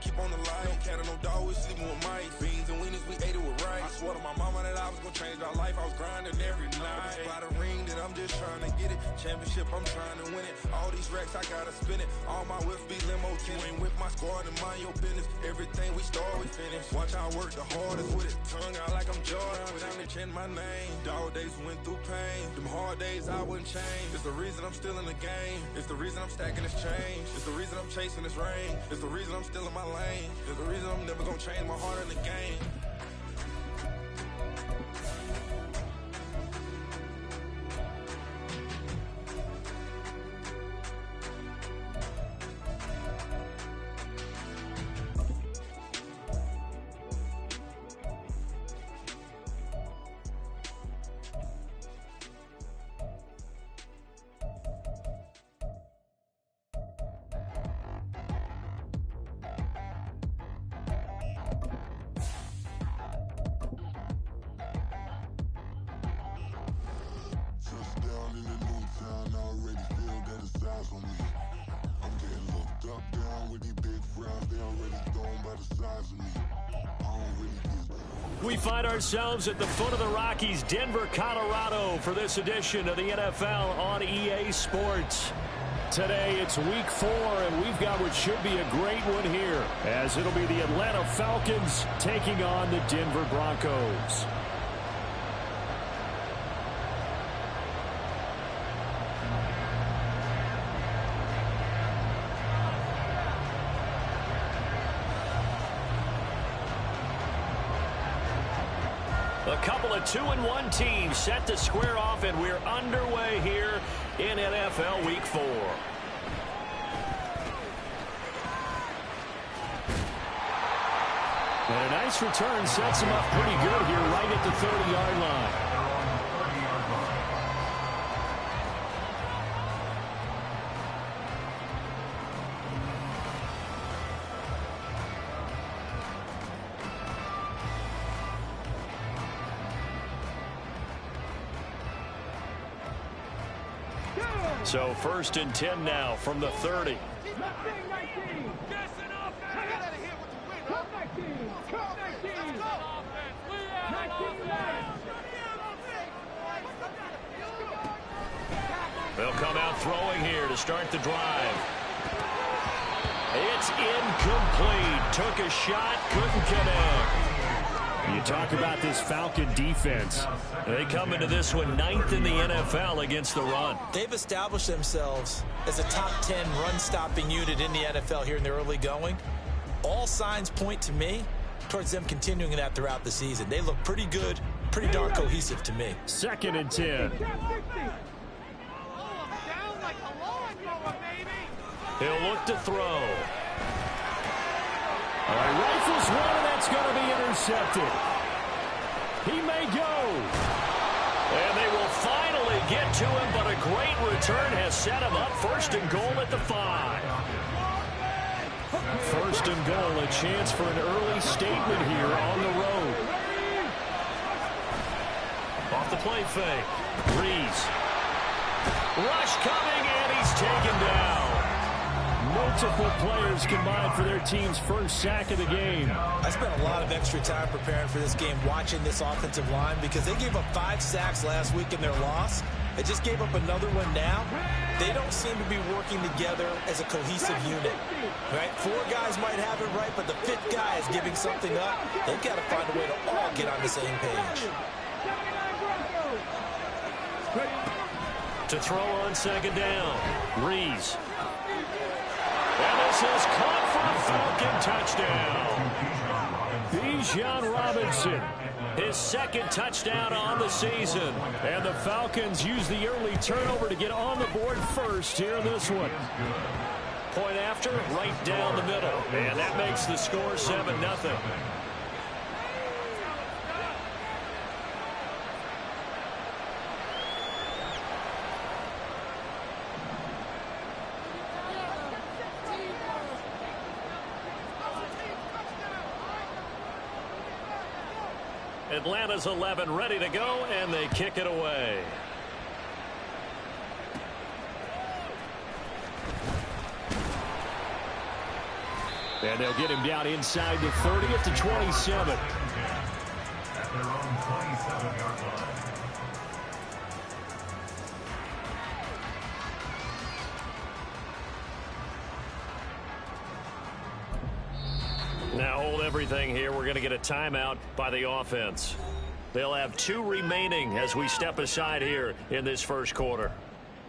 keep on the line. No cat or no dog, we sleeping with mice. Beans and wieners, we ate it with rice. I swore to my mama that I was gonna change our life. I was grinding every night. By the ring that I'm just trying to get it. Championship, I'm trying to win it. All these racks, I gotta spin it. All my whips be limo tinted. You ain't with my squad and mind your business. Everything we start, we finish. Watch I work the hardest with it. Tongue out like I'm Jordan. Without me chanting my name. Dog days went through pain. Them hard days I wouldn't change. It's the reason I'm still in the game. It's the reason I'm stacking this change. It's the reason I'm chasing this rain. It's the reason I'm still in my lane. It's the reason I'm never gonna change my heart in the game. We find ourselves at the foot of the Rockies, Denver, Colorado, for this edition of the NFL on EA Sports. Today, it's week 4, and we've got what should be a great one here, as it'll be the Atlanta Falcons taking on the Denver Broncos. A couple of 2-1 teams set to square off, and we're underway here in NFL Week 4. And a nice return sets him up pretty good here right at the 30-yard line. So 1st and 10 now from the 30. They'll come out throwing here to start the drive. It's incomplete. Took a shot, couldn't connect. You talk about this Falcon defense. They come into this one 9th in the NFL against the run. They've established themselves as a top 10 run-stopping unit in the NFL here in the early going. All signs point to me towards them continuing that throughout the season. They look pretty good, pretty darn cohesive to me. 2nd and 10. He'll look to throw. Rifles one, and that's going to be intercepted. He may go. And they will finally get to him, but a great return has set him up. 1st and goal at the 5. 1st and goal, a chance for an early statement here on the road. Off the play fake. Breeze. Rush coming, and he's taken down. Multiple players combined for their team's first sack of the game. I spent a lot of extra time preparing for this game, watching this offensive line, because they gave up 5 sacks last week in their loss. They just gave up another one now. They don't seem to be working together as a cohesive unit. Right? 4 guys might have it right, but the 5th guy is giving something up. They've got to find a way to all get on the same page. To throw on 2nd down. Reese. And this is caught for a Falcon touchdown. Bijan Robinson, his 2nd touchdown on the season. And the Falcons use the early turnover to get on the board first here in this one. Point after, right down the middle. And that makes the score 7-0. Atlanta's 11 ready to go, and they kick it away. And they'll get him down inside the 30 at the 27. At their own 27-yard line. Now hold everything here. We're going to get a timeout by the offense. They'll have 2 remaining as we step aside here in this first quarter.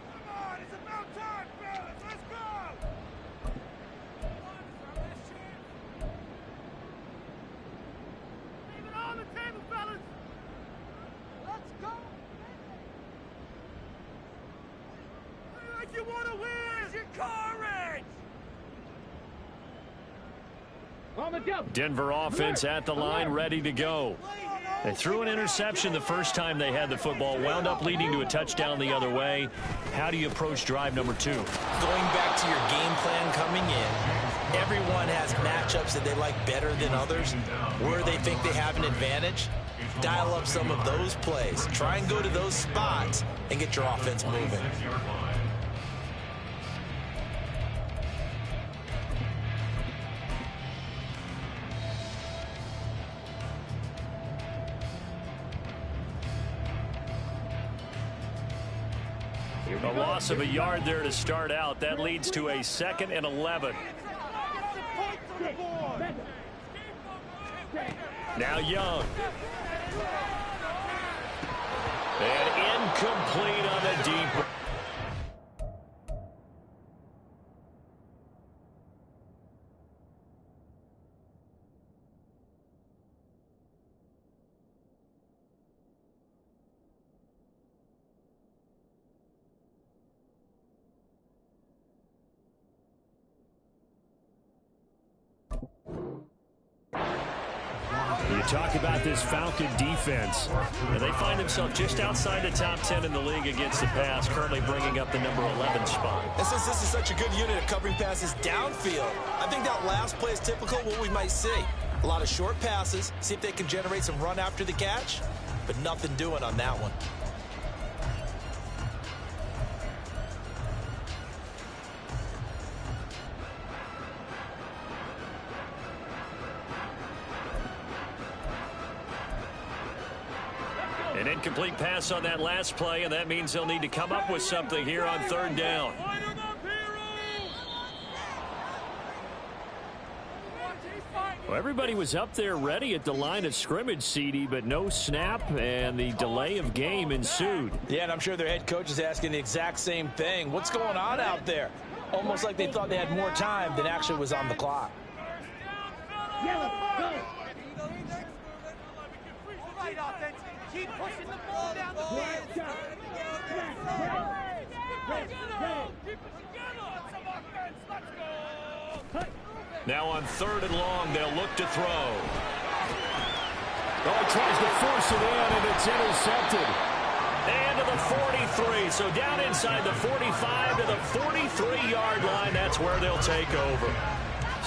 Come on, it's about time, fellas. Let's go. Leave it on the table, fellas. Let's go. Play like you want to win. Where's your courage? Denver offense at the line, ready to go. They threw an interception the first time they had the football, wound up leading to a touchdown the other way. How do you approach drive number 2? Going back to your game plan coming in, everyone has matchups that they like better than others. Where they think they have an advantage, dial up some of those plays. Try and go to those spots and get your offense moving. A loss of a yard there to start out. That leads to a 2nd and 11. Now Young. And incomplete on the deep. You talk about this Falcon defense, and they find themselves just outside the top 10 in the league against the pass, currently bringing up the number 11 spot. And since this is such a good unit of covering passes downfield, I think that last play is typical of what we might see. A lot of short passes, see if they can generate some run after the catch, but nothing doing on that one. An incomplete pass on that last play, and that means they'll need to come up with something here on 3rd down. Well, everybody was up there ready at the line of scrimmage, CD, but no snap, and the delay of game ensued. Yeah, and I'm sure their head coach is asking the exact same thing. What's going on out there? Almost like they thought they had more time than actually was on the clock. Keep pushing the ball down the field. Keep it together. Some offense. Let's go. Now on 3rd and long, they'll look to throw. Oh, he tries to force it in, and it's intercepted. And to the 43. So down inside the 45 to the 43-yard line. That's where they'll take over.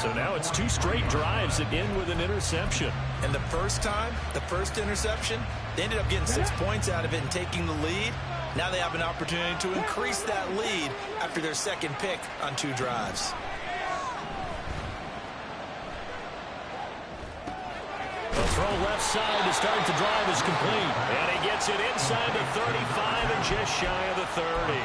So now it's 2 straight drives that end with an interception. And the first time, the first interception, they ended up getting 6 points out of it and taking the lead. Now they have an opportunity to increase that lead after their 2nd pick on 2 drives. The throw left side to start the drive is complete. And he gets it inside the 35 and just shy of the 30.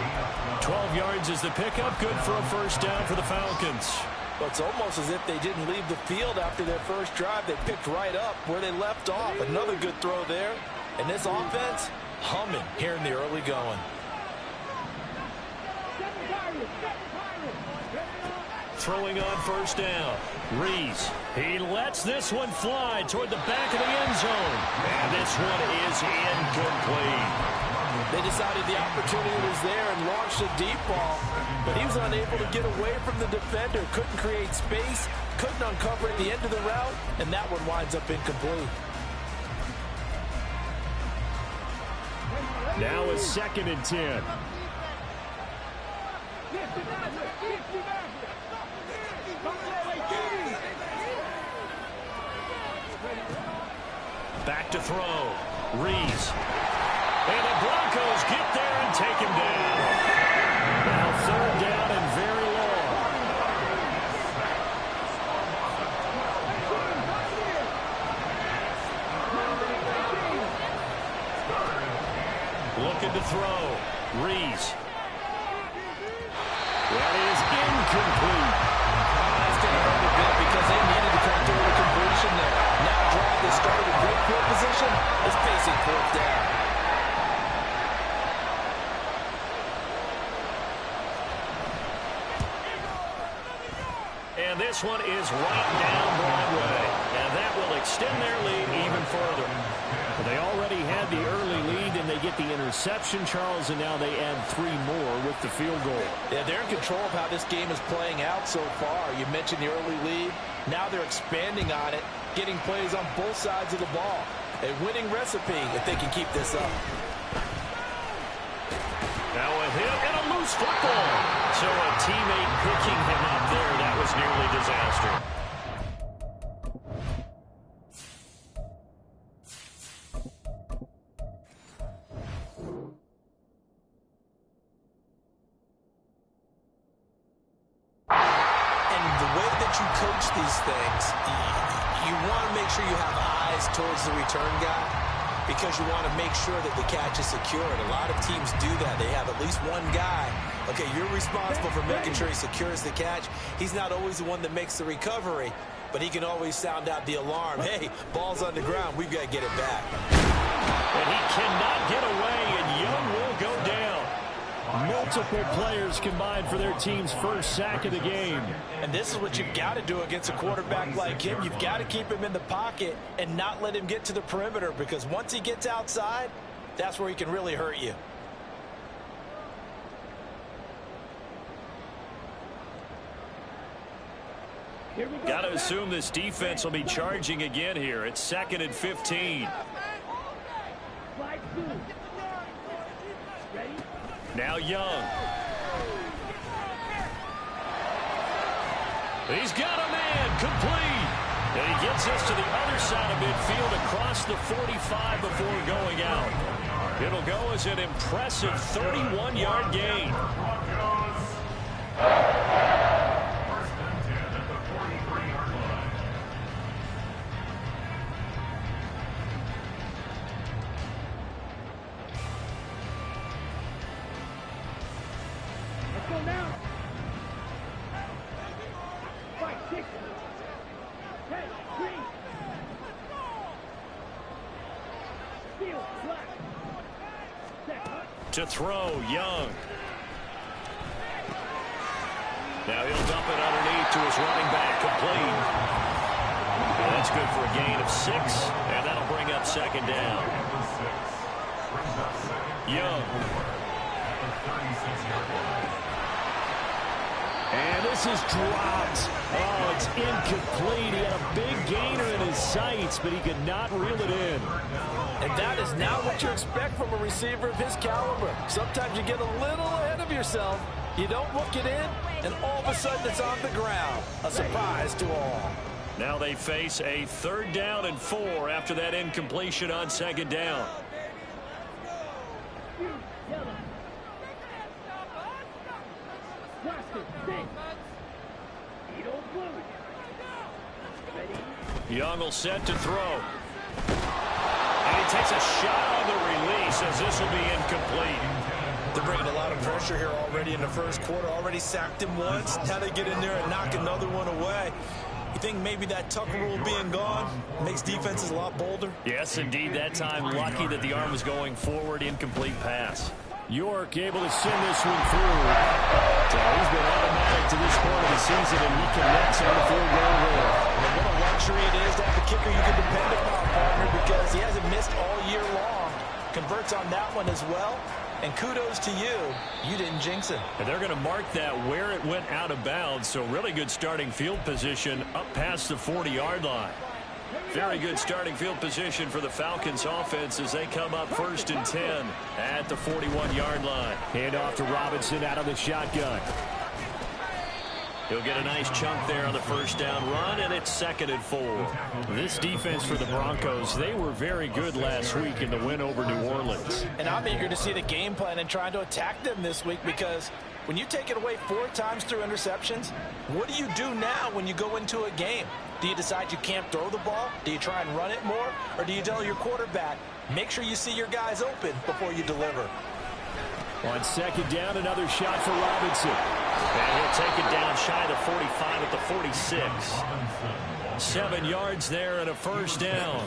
12 yards is the pickup. Good for a first down for the Falcons. Well, it's almost as if they didn't leave the field after their first drive. They picked right up where they left off. Another good throw there. And this offense, humming here in the early going. Throwing on first down. Reese. He lets this one fly toward the back of the end zone. And this one is incomplete. They decided the opportunity was there and launched a deep ball, but he was unable to get away from the defender, couldn't create space, couldn't uncover at the end of the route, and that one winds up incomplete. Now a 2nd and 10. Back to throw. Reese. And the Broncos get there and take him down. Now 3rd down and very long. looking to throw. Rees. That is incomplete. That's going to hurt a bit because they needed to come through the completion there. Now drive that started with great field position is facing fourth down. And this one is right down Broadway. And that will extend their lead even further. They already had the early lead, and they get the interception, Charles, and now they add 3 more with the field goal. Yeah, they're in control of how this game is playing out so far. You mentioned the early lead. Now they're expanding on it, getting plays on both sides of the ball. A winning recipe if they can keep this up. Now a hit and a loose football. So a teammate picking him up there. That was nearly disaster. And the way that you coach these things, you want to make sure you have eyes towards the return guy, because you want to make sure that the catch is secure. And a lot of teams do that. They have at least one guy. Okay, you're responsible for making sure he secures the catch. He's not always the one that makes the recovery, but he can always sound out the alarm. Hey, ball's on the ground. We've got to get it back. And he cannot get away, and Young will go down. Multiple players combined for their team's first sack of the game. And this is what you've got to do against a quarterback like him. You've got to keep him in the pocket and not let him get to the perimeter, because once he gets outside, that's where he can really hurt you. Got to assume this defense will be charging again here. It's 2nd and 15. Now Young. He's got a man complete. And he gets us to the other side of midfield across the 45 before going out. It'll go as an impressive 31-yard gain. To throw, Young. Now he'll dump it underneath to his running back, complete. And that's good for a gain of 6, and that'll bring up 2nd down. Young. And this is dropped. Oh, it's incomplete. He had a big gainer in his sights, but he could not reel it in. And that is not what you expect from a receiver of his caliber. Sometimes you get a little ahead of yourself. You don't look it in, and all of a sudden it's on the ground. A surprise to all. Now they face a 3rd down and 4 after that incompletion on 2nd down. Young will set to throw. And he takes a shot on the release as this will be incomplete. They're bringing a lot of pressure here already in the first quarter. Already sacked him once. Now they get in there and knock another one away. You think maybe that Tucker rule being gone makes defenses a lot bolder? Yes, indeed. That time, lucky that the arm was going forward. Incomplete pass. York able to send this one through. So he's been automatic to this point of the season, and he connects on the field goal there. And what a luxury it is to have a kicker you can depend upon, partner, because he hasn't missed all year long. Converts on that one as well. And kudos to you. You didn't jinx it. And they're going to mark that where it went out of bounds. So really good starting field position up past the 40-yard line. Very good starting field position for the Falcons offense as they come up 1st and 10 at the 41-yard line. Hand off to Robinson out of the shotgun. He'll get a nice chunk there on the 1st down run, and it's 2nd and 4. This defense for the Broncos, they were very good last week in the win over New Orleans. And I'm eager to see the game plan and trying to attack them this week, because when you take it away 4 times through interceptions, what do you do now when you go into a game? Do you decide you can't throw the ball? Do you try and run it more? Or do you tell your quarterback, make sure you see your guys open before you deliver? On second down, another shot for Robinson. And he'll take it down shy of the 45 at the 46. 7 yards there and a first down.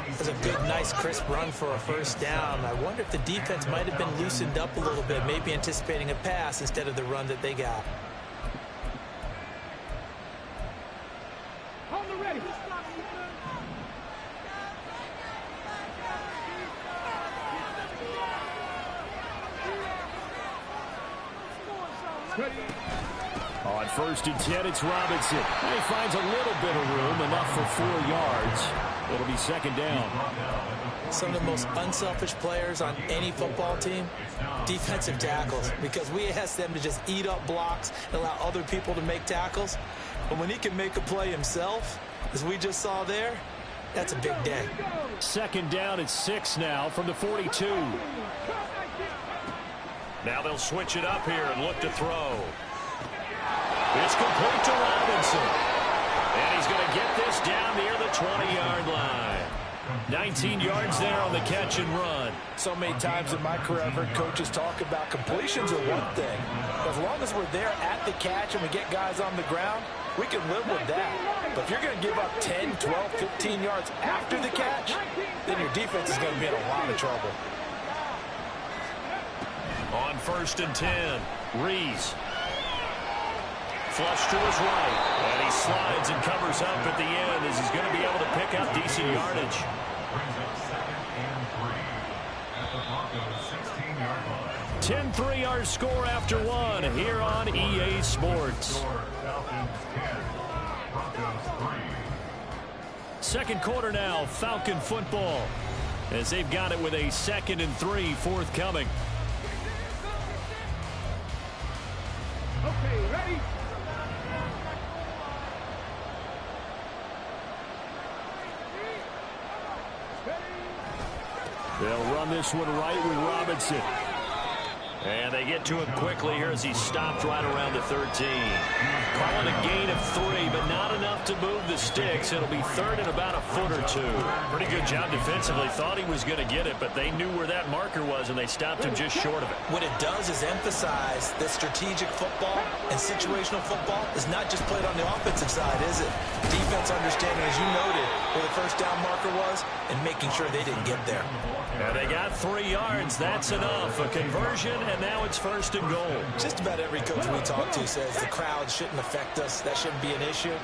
That's a good, nice, crisp run for a first down. I wonder if the defense might have been loosened up a little bit, maybe anticipating a pass instead of the run that they got. On the ready. On first and 10, it's Robinson. And he finds a little bit of room, enough for 4 yards. It'll be second down. Some of the most unselfish players on any football team, defensive tackles, because we ask them to just eat up blocks and allow other people to make tackles. But when he can make a play himself, as we just saw there, that's a big day. Second down at 6 now from the 42. Now they'll switch it up here and look to throw. It's complete to Robinson. And he's going to get this down near the 20-yard line. 19 yards there on the catch and run. So many times in my career I've heard coaches talk about completions are one thing. As long as we're there at the catch and we get guys on the ground, we can live with that. But if you're going to give up 10, 12, 15 yards after the catch, then your defense is going to be in a lot of trouble. On first and 10, Rees. Flush to his right, and he slides and covers up at the end as he's going to be able to pick up decent yardage. Brings up 2nd and 3 at the Broncos' 16-yard line. 10-3 our score after one here on EA Sports. Falcons 10, Broncos 3. Second quarter now, Falcon football, as they've got it with a 2nd and 3 forthcoming. Okay, ready? They'll run this one right with Robinson. And they get to him quickly here as he stopped right around the 13. Calling a gain of 3, but not enough to move the sticks. It'll be third and about a foot or 2. Pretty good job defensively. Thought he was going to get it, but they knew where that marker was, and they stopped him just short of it. What it does is emphasize that strategic football and situational football is not just played on the offensive side, is it? Defense understanding, as you noted, where the first down marker was and making sure they didn't get there. And they got 3 yards. That's enough. A conversion, and now it's first and goal. Just about every coach we talk to says the crowd shouldn't affect us. That shouldn't be an issue.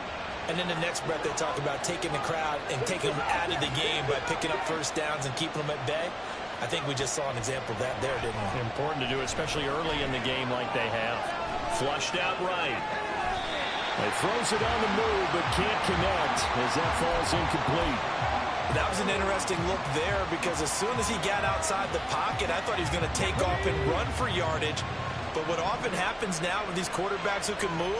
And then the next breath they talk about taking the crowd and taking them out of the game by picking up first downs and keeping them at bay. I think we just saw an example of that there, didn't we? Important to do, especially early in the game like they have. Flushed out right. He throws it on the move, but can't connect as that falls incomplete. That was an interesting look there because as soon as he got outside the pocket, I thought he was going to take off and run for yardage. But what often happens now with these quarterbacks who can move,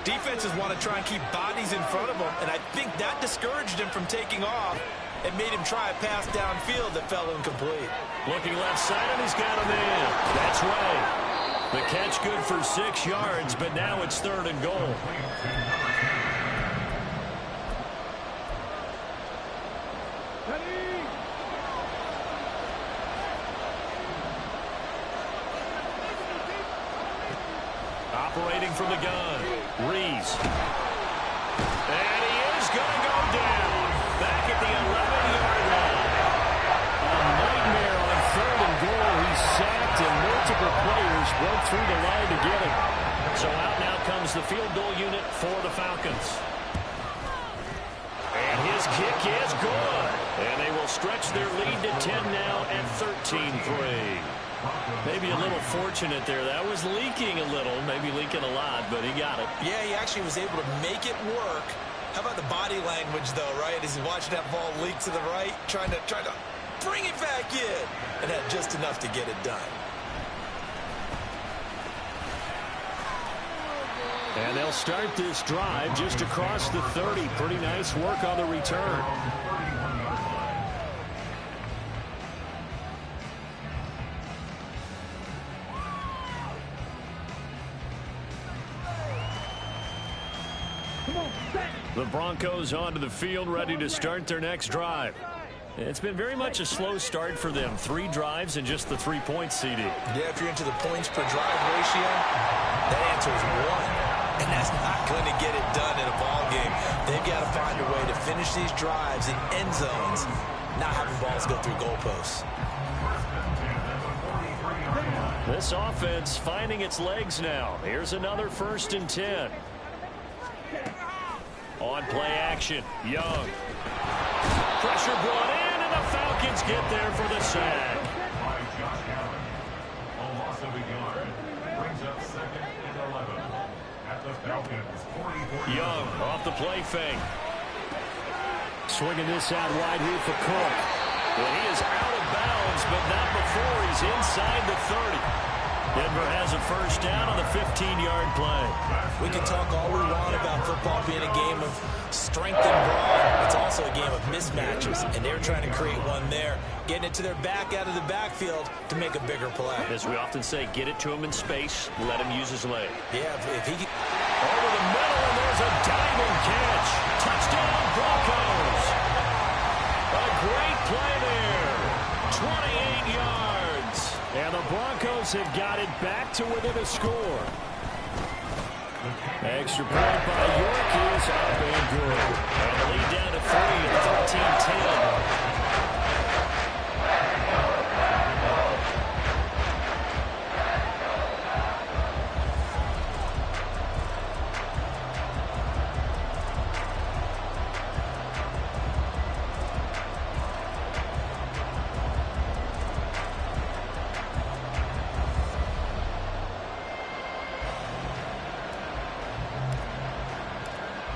defenses want to try and keep bodies in front of them. And I think that discouraged him from taking off and made him try a pass downfield that fell incomplete. Looking left side, and he's got him in. That's right. The catch good for 6 yards, but now it's third and goal. Operating from the gun, Rees. And he is going to go down. Back at the 11-yard line. A nightmare on third and goal. He's sacked, and multiple players broke through the line to get him. So out now comes the field goal unit for the Falcons. And his kick is good. And they will stretch their lead to 10 now at 13-3. Maybe a little fortunate there. That was leaking a little, maybe leaking a lot, but he got it. Yeah, he actually was able to make it work. How about the body language, though, right? As he watched that ball leak to the right, trying to bring it back in, and had just enough to get it done. And they'll start this drive just across the 30. Pretty nice work on the return. The Broncos onto the field, ready to start their next drive. It's been very much a slow start for them. 3 drives and just the 3 points, CD. Yeah, if you're into the points per drive ratio, that answer is 1. And that's not going to get it done in a ball game. They've got to find a way to finish these drives in end zones, not having balls go through goalposts. This offense finding its legs now. Here's another 1st and 10. On play action, Young. Pressure brought in, and the Falcons get there for the sack. By Josh Allen. A loss of a yard. Brings up 2nd and 11. At the Falcons, 44. Young off the play fake. Swinging this out wide here for Cook. Well, he is out of bounds, but not before he's inside the 30. Denver has a 1st down on the 15-yard play. We can talk all we want about football being a game of strength and brawn. It's also a game of mismatches, and they're trying to create one there, getting it to their back out of the backfield to make a bigger play. As we often say, get it to him in space, let him use his leg. Yeah, if he can... Over the middle, and there's a diving catch. Touchdown, Broncos. A great play there. 28 yards. And the Broncos have got it back to within a score. Extra point by York is up and good. And the lead down to 3 at 13-10.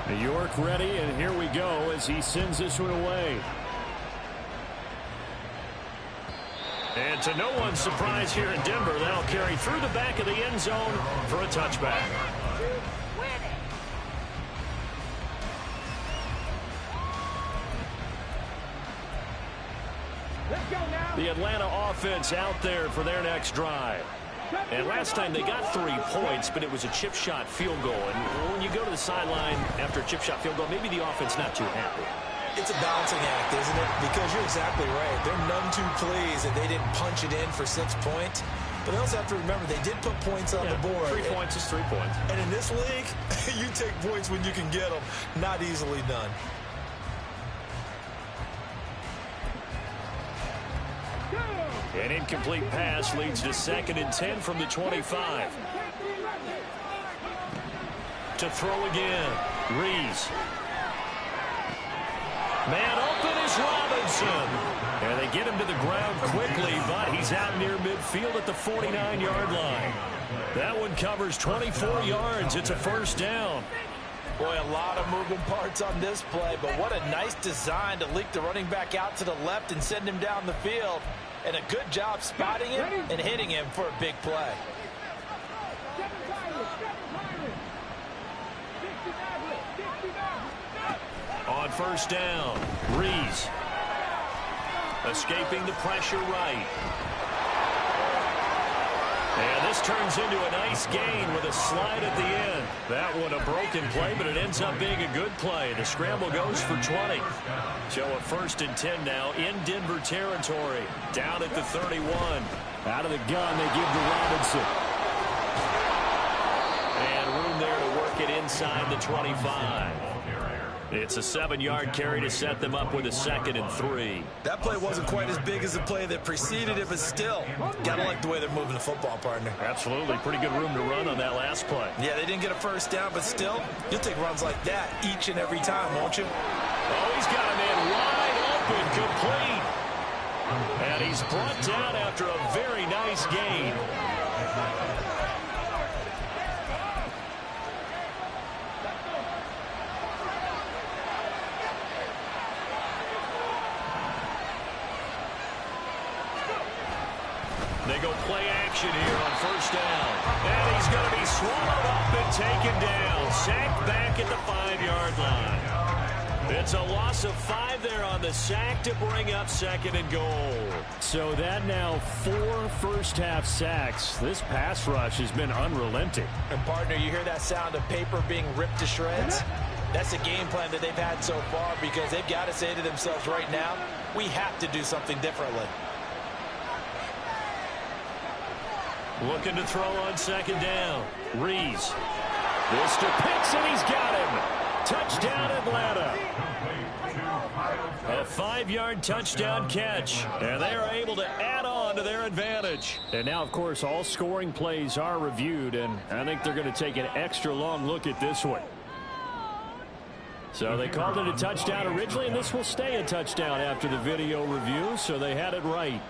New York ready, and here we go as he sends this one away. And to no one's surprise here in Denver, that'll carry through the back of the end zone for a touchback. The Atlanta offense out there for their next drive. And last time they got 3 points, but it was a chip shot field goal. And when you go to the sideline after a chip shot field goal, maybe the offense not too happy. It's a balancing act, isn't it? Because you're exactly right. They're none too pleased that they didn't punch it in for 6 points. But they also have to remember they did put points on the board. 3 points is 3 points. And in this league, you take points when you can get them. Not easily done. An incomplete pass leads to 2nd and 10 from the 25. To throw again, Rees. Man open is Robinson. And they get him to the ground quickly, but he's out near midfield at the 49-yard line. That one covers 24 yards. It's a 1st down. Boy, a lot of moving parts on this play, but what a nice design to leak the running back out to the left and send him down the field. And a good job spotting him and hitting him for a big play. On 1st down, Rees. Escaping the pressure right. And this turns into a nice gain with a slide at the end. That one a broken play, but it ends up being a good play. The scramble goes for 20. So a 1st and 10 now in Denver territory. Down at the 31. Out of the gun, they give to Robinson. And room there to work it inside the 25. It's a 7-yard carry to set them up with a 2nd and 3. That play wasn't quite as big as the play that preceded it, but still, gotta like the way they're moving the football, partner. Absolutely. Pretty good room to run on that last play. Yeah, they didn't get a 1st down, but still, you'll take runs like that each and every time, won't you? Oh, he's got a man wide open, complete. And he's brought down after a very nice gain. They go play action here on 1st down. And he's going to be swallowed up and taken down. Sacked back at the 5-yard line. It's a loss of 5 there on the sack to bring up 2nd and goal. So that now 4 first-half sacks. This pass rush has been unrelenting. And, partner, you hear that sound of paper being ripped to shreds? That's a game plan that they've had so far because they've got to say to themselves right now, we have to do something differently. Looking to throw on second down. Rees. This to Pitts, and he's got him. Touchdown, Atlanta. A 5-yard touchdown catch, and they are able to add on to their advantage. And now, of course, all scoring plays are reviewed, and I think they're going to take an extra long look at this one. So they called it a touchdown originally, and this will stay a touchdown after the video review, so they had it right.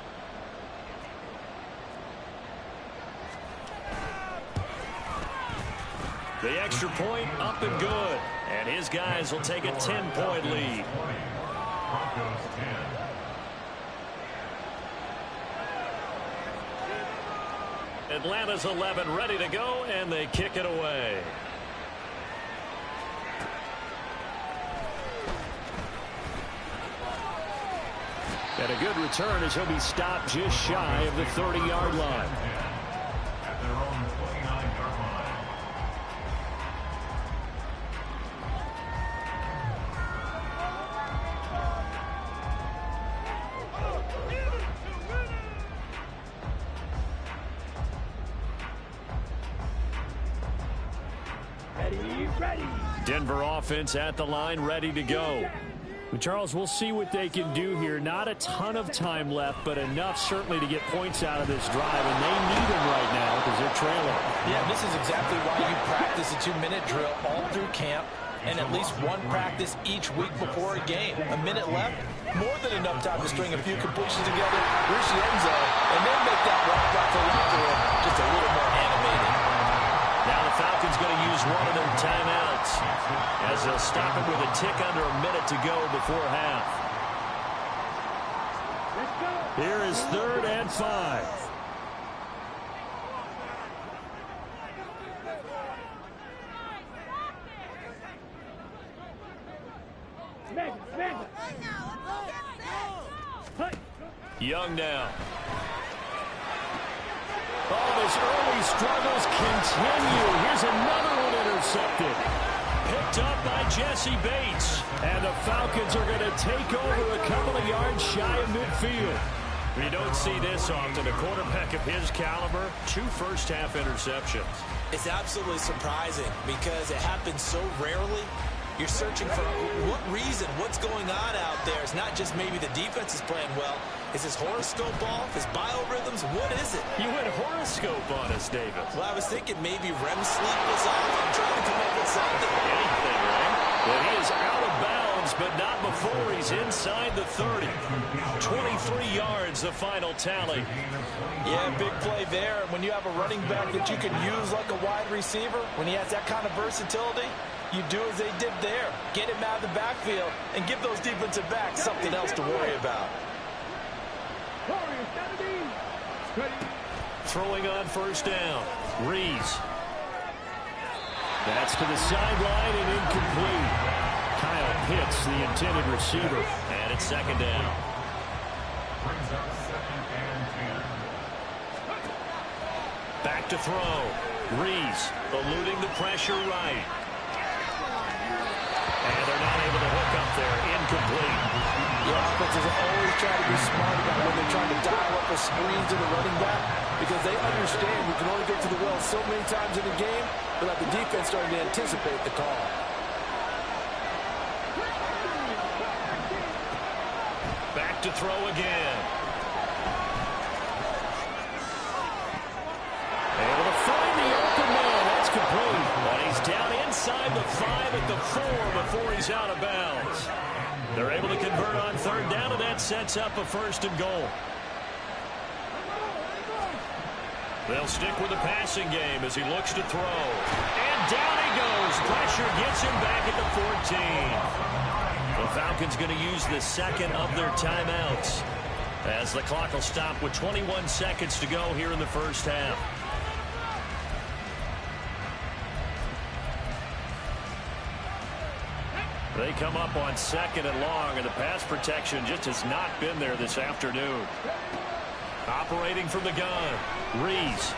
The extra point up and good, and his guys will take a 10-point lead. Atlanta's 11 ready to go, and they kick it away. And a good return as he'll be stopped just shy of the 30-yard line. At their own 29-yard line. Denver offense at the line, ready to go. Charles, we'll see what they can do here. Not a ton of time left, but enough certainly to get points out of this drive, and they need them right now because they're trailing. Yeah, this is exactly why you practice a 2-minute drill all through camp and at least one practice each week before a game. A minute left, more than enough time to string a few completions together, reach the end zone, and then make that walk back to the locker room just a little more animated. Now the Falcons going to use one of their timeouts as they'll stop it with a tick under a minute to go before half. Here is 3rd and 5. Young now. Oh, his early struggles continue. Here's another one intercepted. Picked up by Jesse Bates. And the Falcons are going to take over a couple of yards shy of midfield. You don't see this often. A quarterback of his caliber, 2 first-half interceptions. It's absolutely surprising because it happens so rarely. You're searching for what reason, what's going on out there. It's not just maybe the defense is playing well. Is his horoscope off? His biorhythms? What is it? You went horoscope on us, David. Well, I was thinking maybe REM sleep was off. I'm trying to come up with something. Anything, right? But he is out of bounds, but not before he's inside the 30. 23 yards, the final tally. Yeah, big play there. When you have a running back that you can use like a wide receiver, when he has that kind of versatility, you do as they did there. Get him out of the backfield and give those defensive backs something else to worry about. Throwing on first down. Rees. That's to the sideline and incomplete. Kyle Pitts, the intended receiver. And it's 2nd down. Brings up 2nd and 10. Back to throw. Rees eluding the pressure right. And they're not able to hook up there. Incomplete. Your offenses are always trying to be smart about when they're trying to dial up a screen to the running back because they understand we can only get to the well so many times in the game without the defense starting to anticipate the call. Back to throw again. Able to find the open man. That's complete. But he's down inside the 5 at the 4 before he's out of bounds. They're able to convert on 3rd down, and that sets up a 1st and goal. They'll stick with the passing game as he looks to throw. And down he goes. Pressure gets him back at the 14. The Falcons going to use the 2nd of their timeouts as the clock will stop with 21 seconds to go here in the first half. They come up on 2nd and long, and the pass protection just has not been there this afternoon. Operating from the gun, Rees.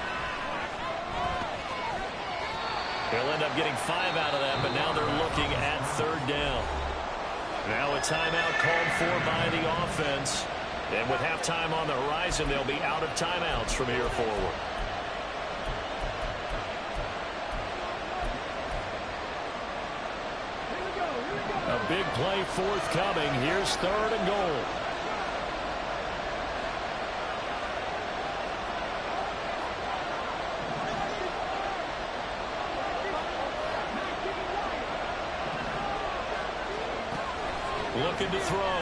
They'll end up getting 5 out of that, but now they're looking at 3rd down. Now a timeout called for by the offense. And with halftime on the horizon, they'll be out of timeouts from here forward. A big play forthcoming. Here's 3rd and goal. Looking to throw.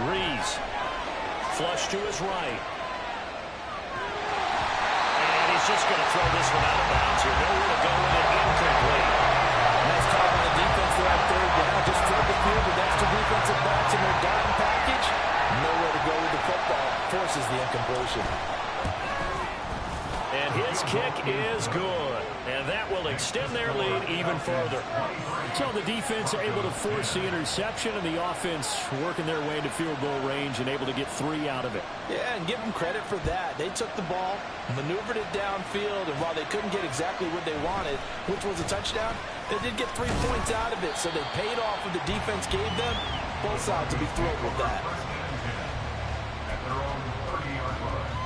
Rees. Flush to his right. And he's just going to throw this one out of bounds here. Nowhere to go with it. Incomplete. Nice call on the defense there on 3rd down. Just flip the field with extra defensive backs in their dime package. Nowhere to go with the football. Forces the incompletion. And his kick is good. And that will extend their lead even further. So the defense able to force the interception, and the offense working their way into field goal range and able to get 3 out of it. Yeah, and give them credit for that. They took the ball, maneuvered it downfield, and while they couldn't get exactly what they wanted, which was a touchdown, they did get 3 points out of it, so they paid off what the defense gave them. Both sides will be thrilled with that. At their own 30-yard line.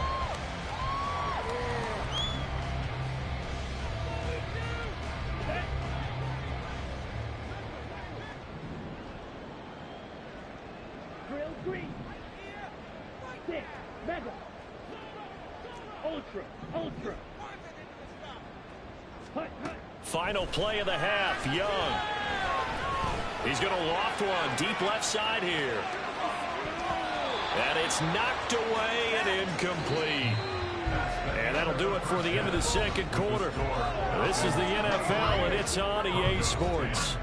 Final play of the half. Young. He's going to loft one deep left side here. And it's knocked away and incomplete. And that'll do it for the end of the 2nd quarter. This is the NFL, and it's on EA Sports.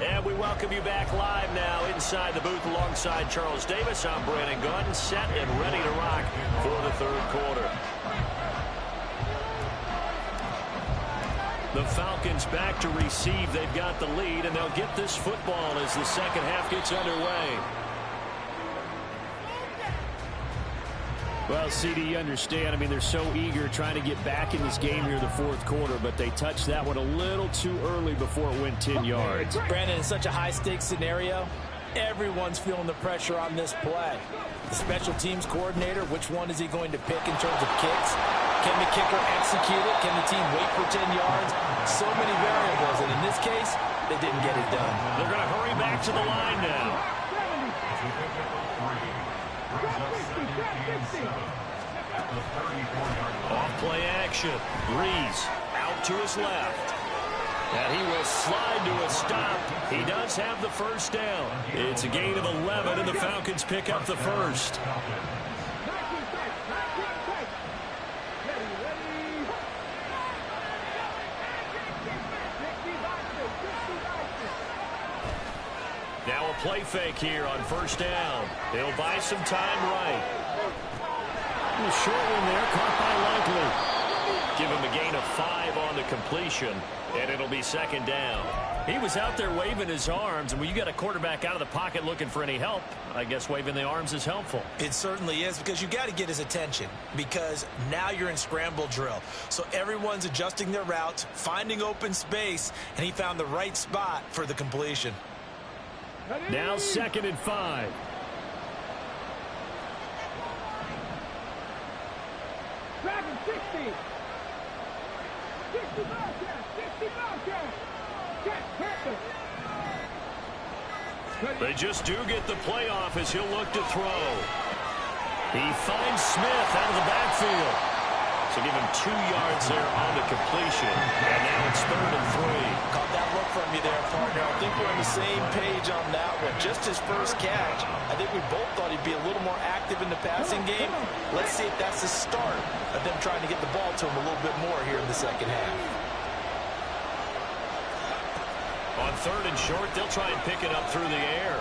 And we welcome you back live now inside the booth alongside Charles Davis. I'm Brandon Gaudin, set and ready to rock for the 3rd quarter. The Falcons back to receive. They've got the lead, and they'll get this football as the 2nd half gets underway. Well, CD, you understand. I mean, they're so eager trying to get back in this game here in the 4th quarter, but they touched that one a little too early before it went 10 yards. Brandon, in such a high-stakes scenario, everyone's feeling the pressure on this play. The special teams coordinator, which one is he going to pick in terms of kicks? Can the kicker execute it? Can the team wait for 10 yards? So many variables, and in this case, they didn't get it done. They're going to hurry back to the line now. Off play action. Rees out to his left. And he will slide to a stop. He does have the 1st down. It's a gain of 11, and the Falcons pick up the 1st. Now a play fake here on 1st down. He'll buy some time right. A short one there, caught by Likely. Give him a gain of 5 on the completion, and it'll be 2nd down. He was out there waving his arms, and when you got a quarterback out of the pocket looking for any help, I guess waving the arms is helpful. It certainly is, because you got to get his attention, because now you're in scramble drill. So everyone's adjusting their routes, finding open space, and he found the right spot for the completion. Now 2nd and 5. Dragon 60. 60 Bobcat. 60 Bobcat. Catch perfect. They just do get the playoff as he'll look to throw. He finds Smith out of the backfield. So give him 2 yards there on the completion. And now it's 3rd and 3. Caught that look from you there, partner. I think we're on the same page on that one. Just his first catch. I think we both thought he'd be a little more active in the passing game. Let's see if that's the start of them trying to get the ball to him a little bit more here in the 2nd half. On 3rd and short, they'll try and pick it up through the air.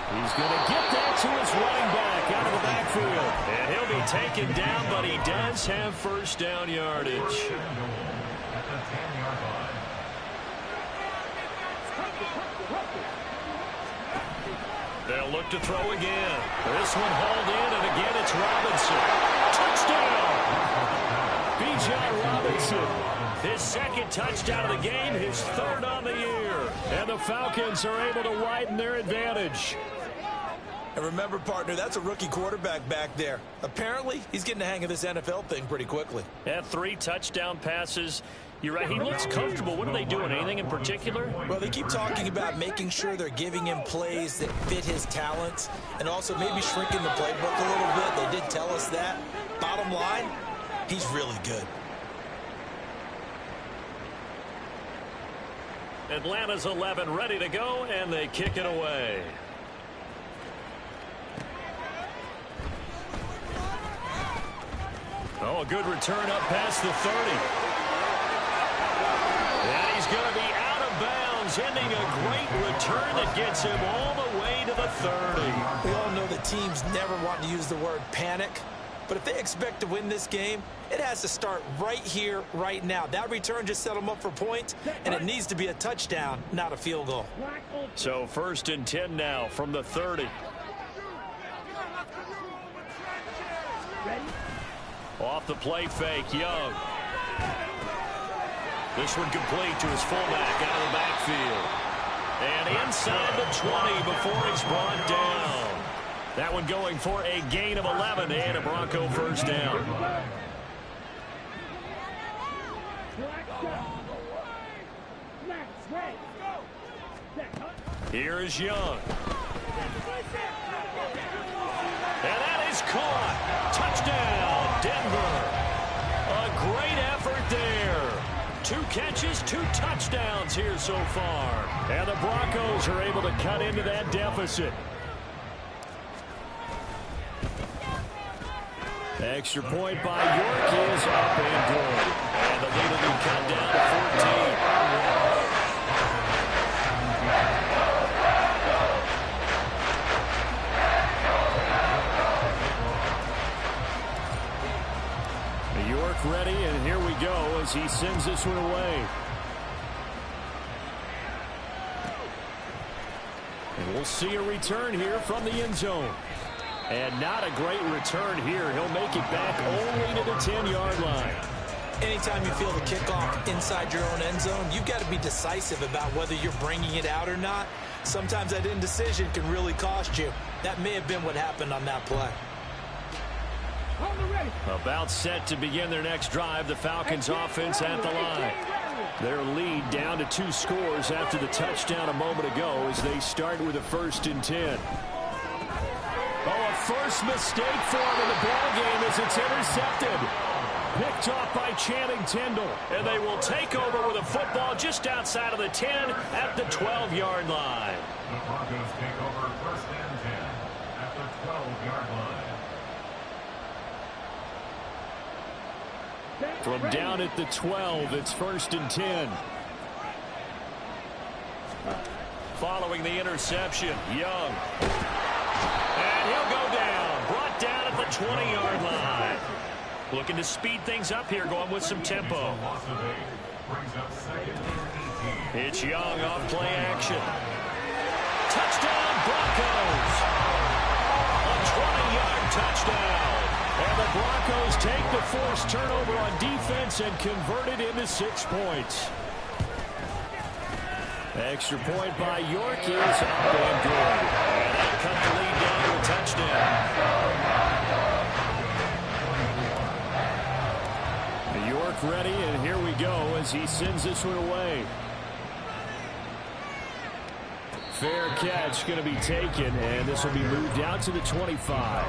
He's going to get that to his running back out of the backfield. And he'll be taken down, but he does have 1st down yardage. They'll look to throw again. This one hauled in, and again it's Robinson. Touchdown! Bijan Robinson. His second touchdown of the game, his third on the year. And the Falcons are able to widen their advantage. And remember, partner, that's a rookie quarterback back there. Apparently, he's getting the hang of this NFL thing pretty quickly. Had 3 touchdown passes. You're right, he looks comfortable. What are they doing? Anything in particular? Well, they keep talking about making sure they're giving him plays that fit his talents and also maybe shrinking the playbook a little bit. They did tell us that. Bottom line, he's really good. Atlanta's 11 ready to go, and they kick it away. Oh, a good return up past the 30. And he's going to be out of bounds, ending a great return that gets him all the way to the 30. We all know that teams never want to use the word panic, but if they expect to win this game, it has to start right here, right now. That return just set them up for points, and it needs to be a touchdown, not a field goal. So 1st and 10 now from the 30. Off the play fake, Young. This one complete to his fullback out of the backfield. And inside the 20 before he's brought down. That one going for a gain of 11 and a Bronco first down. Here is Young. And that is caught. Touchdown, Denver. A great effort there. 2 catches, 2 touchdowns here so far. And the Broncos are able to cut into that deficit. Extra point by York is up and good. And the lead will be cut down to 14. York ready, and here we go as he sends this one away. And we'll see a return here from the end zone. And not a great return here. He'll make it back only to the 10-yard line. Anytime you feel the kickoff inside your own end zone, you've got to be decisive about whether you're bringing it out or not. Sometimes that indecision can really cost you. That may have been what happened on that play. About set to begin their next drive, the Falcons offense at the line. Their lead down to 2 scores after the touchdown a moment ago as they start with a 1st and 10. Oh, a first mistake for him in the ball game as it's intercepted. Picked off by Channing Tindall, and they will take over with a football just outside of the 10 at the 12-yard line. The Broncos take over 1st and 10 at the 12-yard line. From down at the 12, it's 1st and 10. Following the interception, Young. And he'll go down. Brought down at the 20-yard line. Looking to speed things up here, going with some tempo. It's Young off play action. Touchdown, Broncos. A 20-yard touchdown. And the Broncos take the forced turnover on defense and convert it into 6 points. Extra point by York is up and good. And that cut the lead down to a touchdown. York ready, and here we go as he sends this one away. Fair catch going to be taken, and this will be moved out to the 25.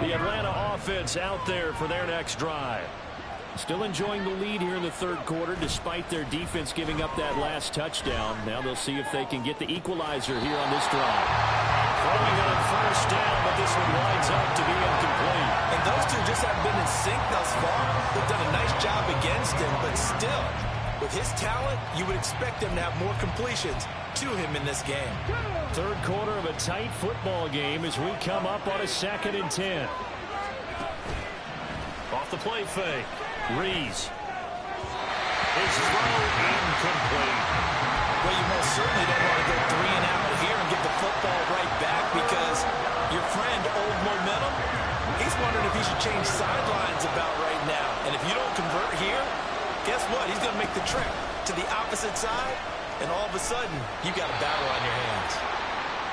The Atlanta offense out there for their next drive. Still enjoying the lead here in the 3rd quarter despite their defense giving up that last touchdown. Now they'll see if they can get the equalizer here on this drive. Throwing on 1st down, but this one winds up to be incomplete. And those two just haven't been in sync thus far. They've done a nice job against him, but still, with his talent, you would expect them to have more completions to him in this game. 3rd quarter of a tight football game as we come up on a 2nd and 10. Off the play fake. Rees. His throw incomplete. Well, you most certainly don't want to go 3 and out here and get the football right back because your friend, Old Momentum, he's wondering if he should change sidelines about right now. And if you don't convert here, guess what? He's going to make the trip to the opposite side, and all of a sudden, you've got a battle on your hands.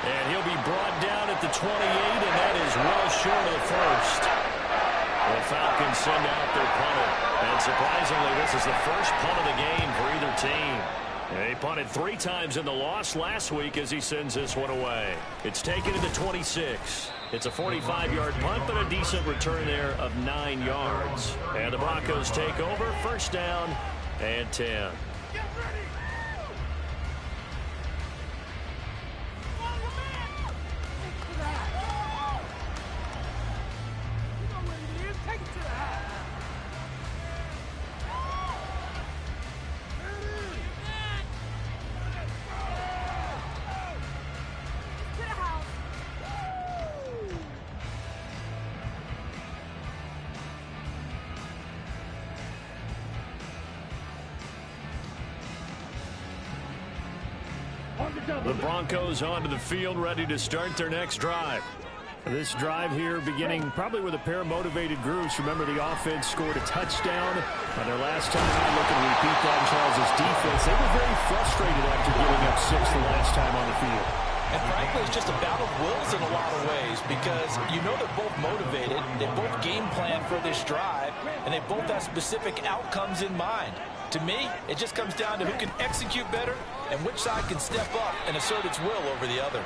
And he'll be brought down at the 28, and that is well short of the first. The Falcons send out their punter. And surprisingly, this is the first punt of the game for either team. He punted 3 times in the loss last week as he sends this one away. It's taken to the 26. It's a 45-yard punt, but a decent return there of 9 yards. And the Broncos take over, first down and 10. The Broncos onto the field, ready to start their next drive. This drive here beginning probably with a pair of motivated groups. Remember, the offense scored a touchdown on their last time out. Looking to repeat that in Charles' defense. They were very frustrated after giving up 6 the last time on the field. And frankly, it's just a battle of wills in a lot of ways because you know they're both motivated, they both game plan for this drive, and they both have specific outcomes in mind. To me, it just comes down to who can execute better and which side can step up and assert its will over the other.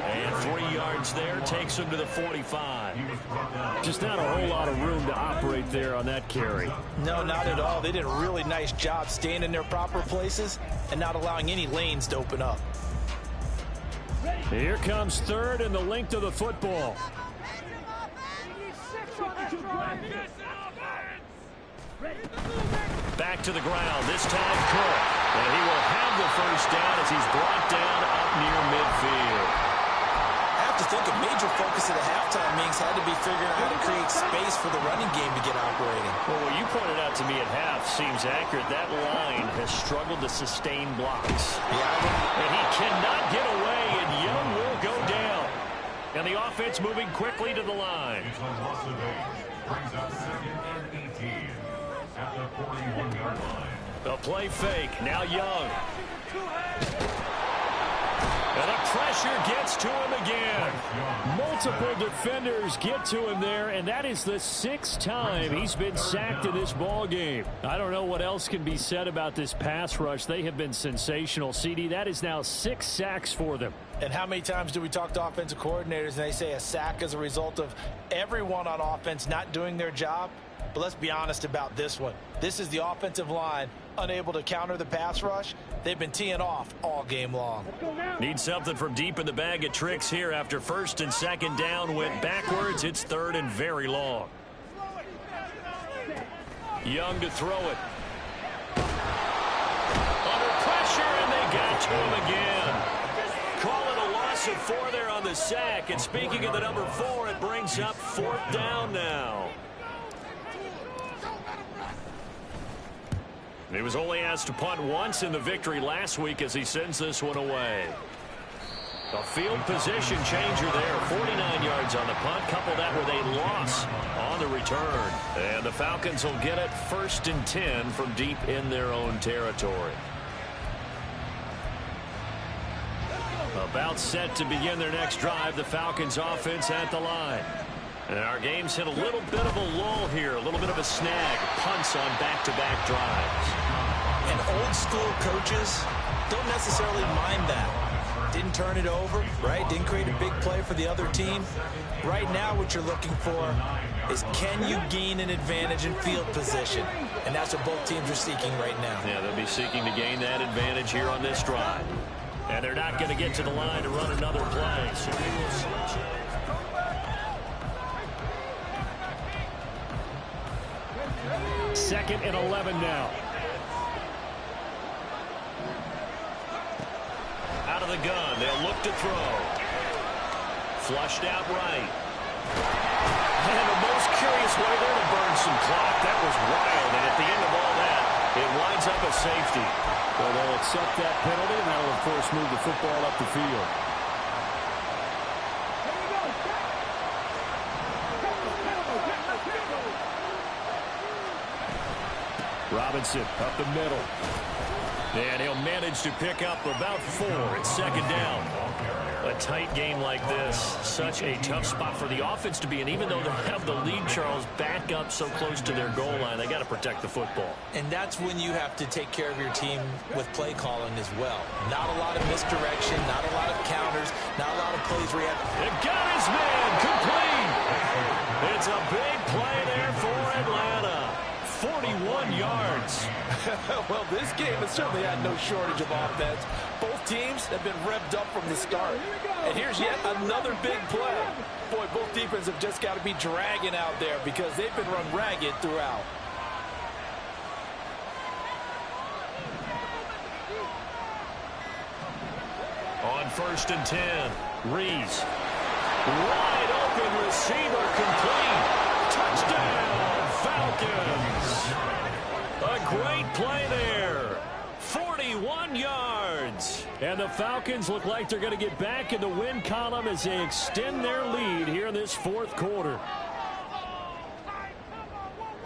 And 3 yards there takes him to the 45. Just not a whole lot of room to operate there on that carry. No, not at all. They did a really nice job staying in their proper places and not allowing any lanes to open up. Here comes third and the length of the football. Back to the ground, this time Cook. And he will have the first down as he's brought down up near midfield. I have to think a major focus of the halftime meetings had to be figuring out how to create space for the running game to get operating. Well, what you pointed out to me at half seems accurate. That line has struggled to sustain blocks. Yeah, and he cannot get away, and Young will go down. And the offense moving quickly to the line. Brings up 2nd and 18 at the 41-yard line. A play fake. Now Young. And the pressure gets to him again. Multiple defenders get to him there, and that is the 6th time he's been sacked in this ball game. I don't know what else can be said about this pass rush. They have been sensational. CD, that is now 6 sacks for them. And how many times do we talk to offensive coordinators and they say a sack as a result of everyone on offense not doing their job? But let's be honest about this one. This is the offensive line unable to counter the pass rush. They've been teeing off all game long. Need something from deep in the bag of tricks here after 1st and 2nd down went backwards. It's 3rd and very long. Young to throw it. Under pressure, and they got to him again. Call it a loss of 4 there on the sack. And speaking of the number 4, it brings up 4th down now. He was only asked to punt once in the victory last week as he sends this one away. A field position changer there. 49 yards on the punt. Couple that with a loss on the return. And the Falcons will get it 1st and 10 from deep in their own territory. About set to begin their next drive. The Falcons offense at the line. And our game's hit a little bit of a lull here, a little bit of a snag. Punts on back-to-back drives. And old school coaches don't necessarily mind that. Didn't turn it over, right? Didn't create a big play for the other team. Right now what you're looking for is can you gain an advantage in field position? And that's what both teams are seeking right now. Yeah, they'll be seeking to gain that advantage here on this drive. And they're not going to get to the line to run another play. So they will switch it. 2nd and 11 now. Out of the gun, they'll look to throw. Flushed out right. And the most curious way there to burn some clock. That was wild, and at the end of all that, It winds up a safety. Well, they'll accept that penalty, and that'll, of course, move the football up the field. Robinson up the middle. And he'll manage to pick up about 4. It's second down. A tight game like this, such a tough spot for the offense to be in. Even though they have the lead, Charles, back up so close to their goal line, they got to protect the football. And that's when you have to take care of your team with play calling as well. Not a lot of misdirection, not a lot of counters, not a lot of plays where you have... They've got his man complete. It's a big play there for Atlanta. 41 yards. Well, this game has certainly had no shortage of offense. Both teams have been revved up from the start. And here's yet another big play. Boy, both defenses have just got to be dragging out there because they've been run ragged throughout. On 1st and 10, Rees. Wide open receiver complete. Touchdown, Falcons. A great play there. 41 yards. And the Falcons look like they're going to get back in the win column as they extend their lead here in this 4th quarter.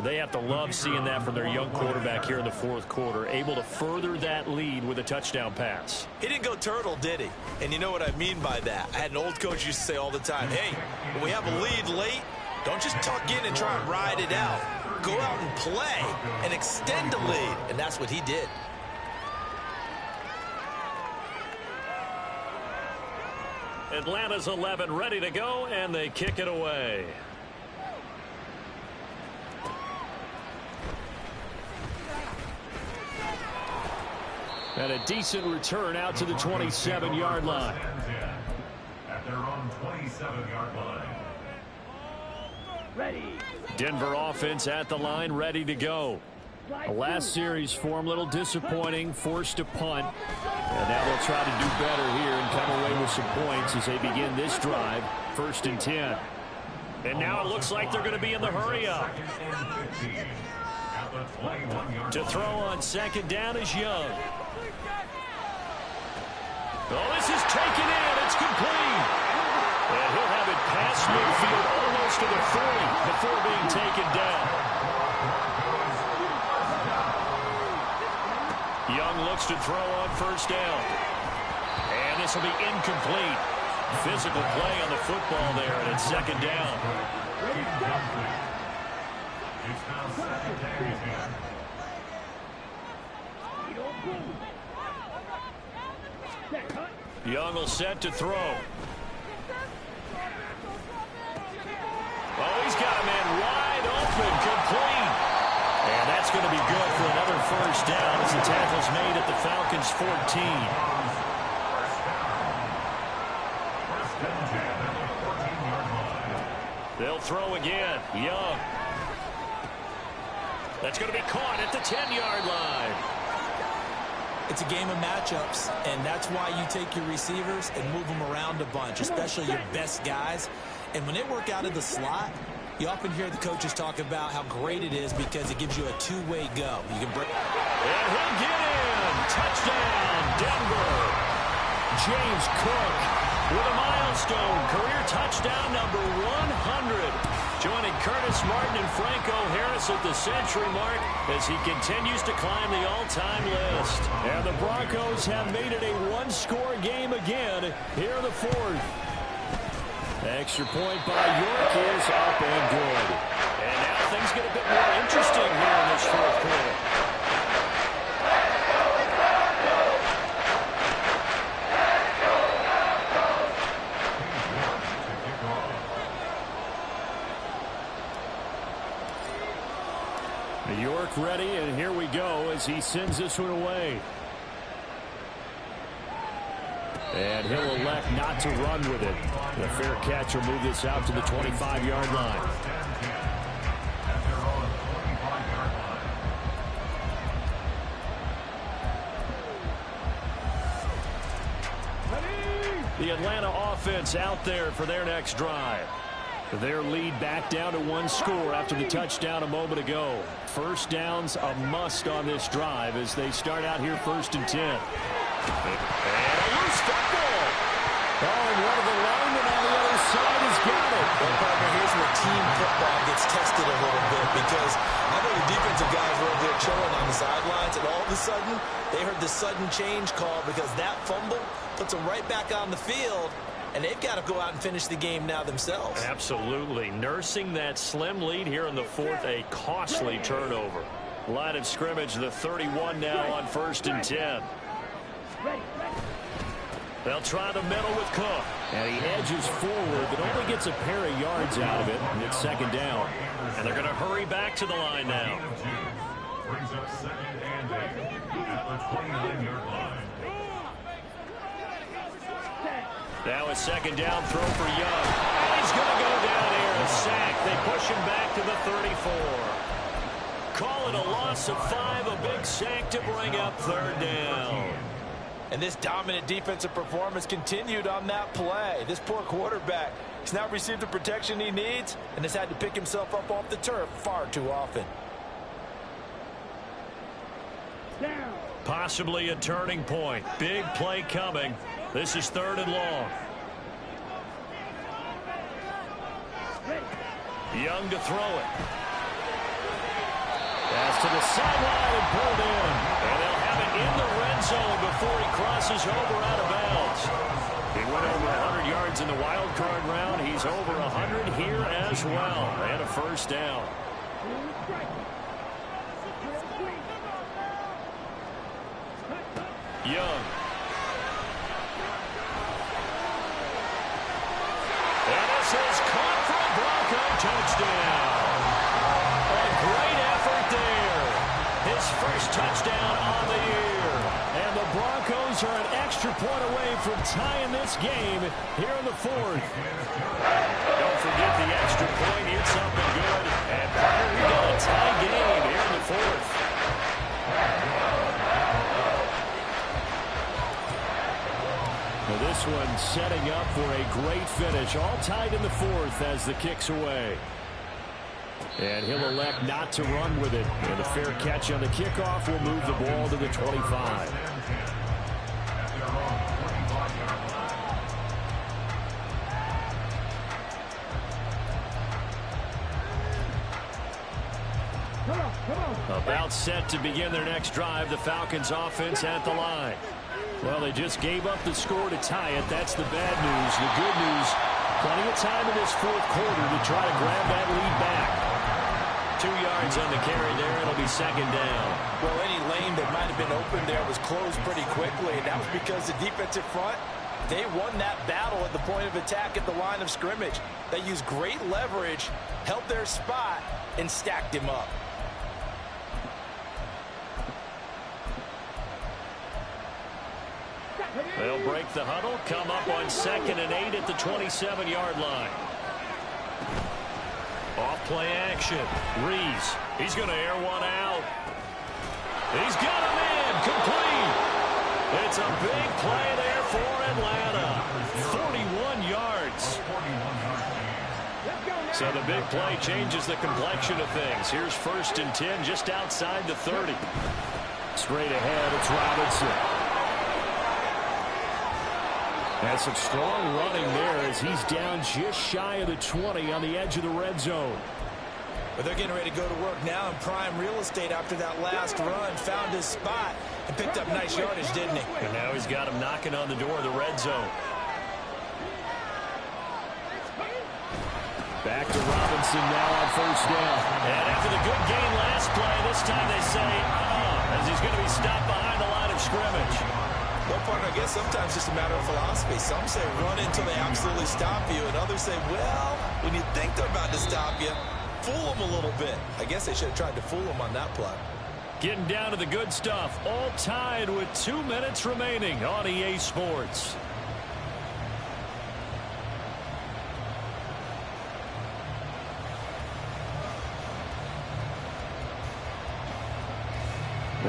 They have to love seeing that from their young quarterback here in the 4th quarter, able to further that lead with a touchdown pass. He didn't go turtle, did he? And you know what I mean by that. I had an old coach used to say all the time, hey, when we have a lead late, don't just tuck in and try and ride it out. Go out and play and extend the lead. And that's what he did. Atlanta's 11 ready to go, and they kick it away. And a decent return out to the 27-yard line. At their own 27-yard line. Ready. Denver offense at the line, ready to go. The last series for them, a little disappointing, forced to punt. And now they'll try to do better here and come away with some points as they begin this drive, 1st and 10. And now it looks like they're going to be in the hurry-up. To throw on 2nd down is Young. Oh, this is taken in. It's complete. And he'll have it past midfield almost to the 40 before being taken down. Young looks to throw on 1st down. And this will be incomplete. Physical play on the football there, and it's 2nd down. It's now 2nd down. Young will set to throw. Oh, he's got a man wide open, complete. And that's going to be good for another 1st down as the tackle's made at the Falcons' 14. They'll throw again. Young. That's going to be caught at the 10-yard line. It's a game of matchups, and that's why you take your receivers and move them around a bunch, especially your best guys. And when they work out of the slot, you often hear the coaches talk about how great it is because it gives you a two-way go. You can break. And he'll get in. Touchdown, Denver. James Cook with a milestone career touchdown number 100. Joining Curtis Martin and Franco Harris at the century mark as he continues to climb the all-time list. And the Broncos have made it a one-score game again here in the 4th. Extra point by York is up and good. And now things get a bit more interesting here in this 4th quarter. York ready, and here we go as he sends this one away. And he'll elect not to run with it. The fair catch will move this out to the 25-yard line. The Atlanta offense out there for their next drive. Their lead back down to one score after the touchdown a moment ago. First down's a must on this drive as they start out here 1st and 10. And a loose football. Oh, and one of the linemen on the other side has got it. Well, partner, here's where team football gets tested a little bit because I know the defensive guys were over there chilling on the sidelines, and all of a sudden, they heard the sudden change call because that fumble puts them right back on the field. And they've got to go out and finish the game now themselves. Absolutely. Nursing that slim lead here in the 4th, a costly turnover. Line of scrimmage, the 31 now on 1st and 10. They'll try the middle with Cook. And he edges forward, but only gets a pair of yards out of it. And it's 2nd down. And they're going to hurry back to the line now. Brings up 2nd and 8 at the 29-yard line. Now a 2nd down throw for Young. And he's going to go down here. A sack. They push him back to the 34. Call it a loss of 5. A big sack to bring up 3rd down. And this dominant defensive performance continued on that play. This poor quarterback has now received the protection he needs and has had to pick himself up off the turf far too often. Possibly a turning point. Big play coming. This is 3rd and long. Young to throw it. Pass to the sideline and pulled in. And they'll have it in the red zone before he crosses over out of bounds. He went over 100 yards in the wild card round. He's over 100 here as well. And a 1st down. Young. And this is caught for a Bronco touchdown. A great effort there. His first touchdown on the year. And the Broncos are an extra point away from tying this game here in the 4th. Don't forget the extra point. It's up and good. And we got a tie game here in the 4th. Well, this one setting up for a great finish. All tied in the 4th as the kick's away. And he'll elect not to run with it. And a fair catch on the kickoff will move the ball to the 25. About set to begin their next drive. The Falcons offense at the line. Well, they just gave up the score to tie it. That's the bad news. The good news, plenty of time in this 4th quarter to try to grab that lead back. 2 yards on the carry there. It'll be 2nd down. Well, any lane that might have been open there was closed pretty quickly, and that was because the defensive front, they won that battle at the point of attack at the line of scrimmage. They used great leverage, held their spot, and stacked him up. They'll break the huddle, come up on 2nd and 8 at the 27-yard line. Off play action. Rees. He's going to air one out. He's got him in. Complete. It's a big play there for Atlanta. 41 yards. So the big play changes the complexion of things. Here's 1st and 10 just outside the 30. Straight ahead, it's Robinson. That's some strong running there as he's down just shy of the 20 on the edge of the red zone. But they're getting ready to go to work now in prime real estate after that last run. Found his spot and picked up nice yardage, didn't he? And now he's got him knocking on the door of the red zone. Back to Robinson now on 1st down. And after the good gain last play, this time they say, as he's going to be stopped behind the line of scrimmage. Well, partner, I guess sometimes it's just a matter of philosophy. Some say run until they absolutely stop you, and others say, well, when you think they're about to stop you, fool them a little bit. I guess they should have tried to fool them on that play. Getting down to the good stuff. All tied with 2 minutes remaining on EA Sports.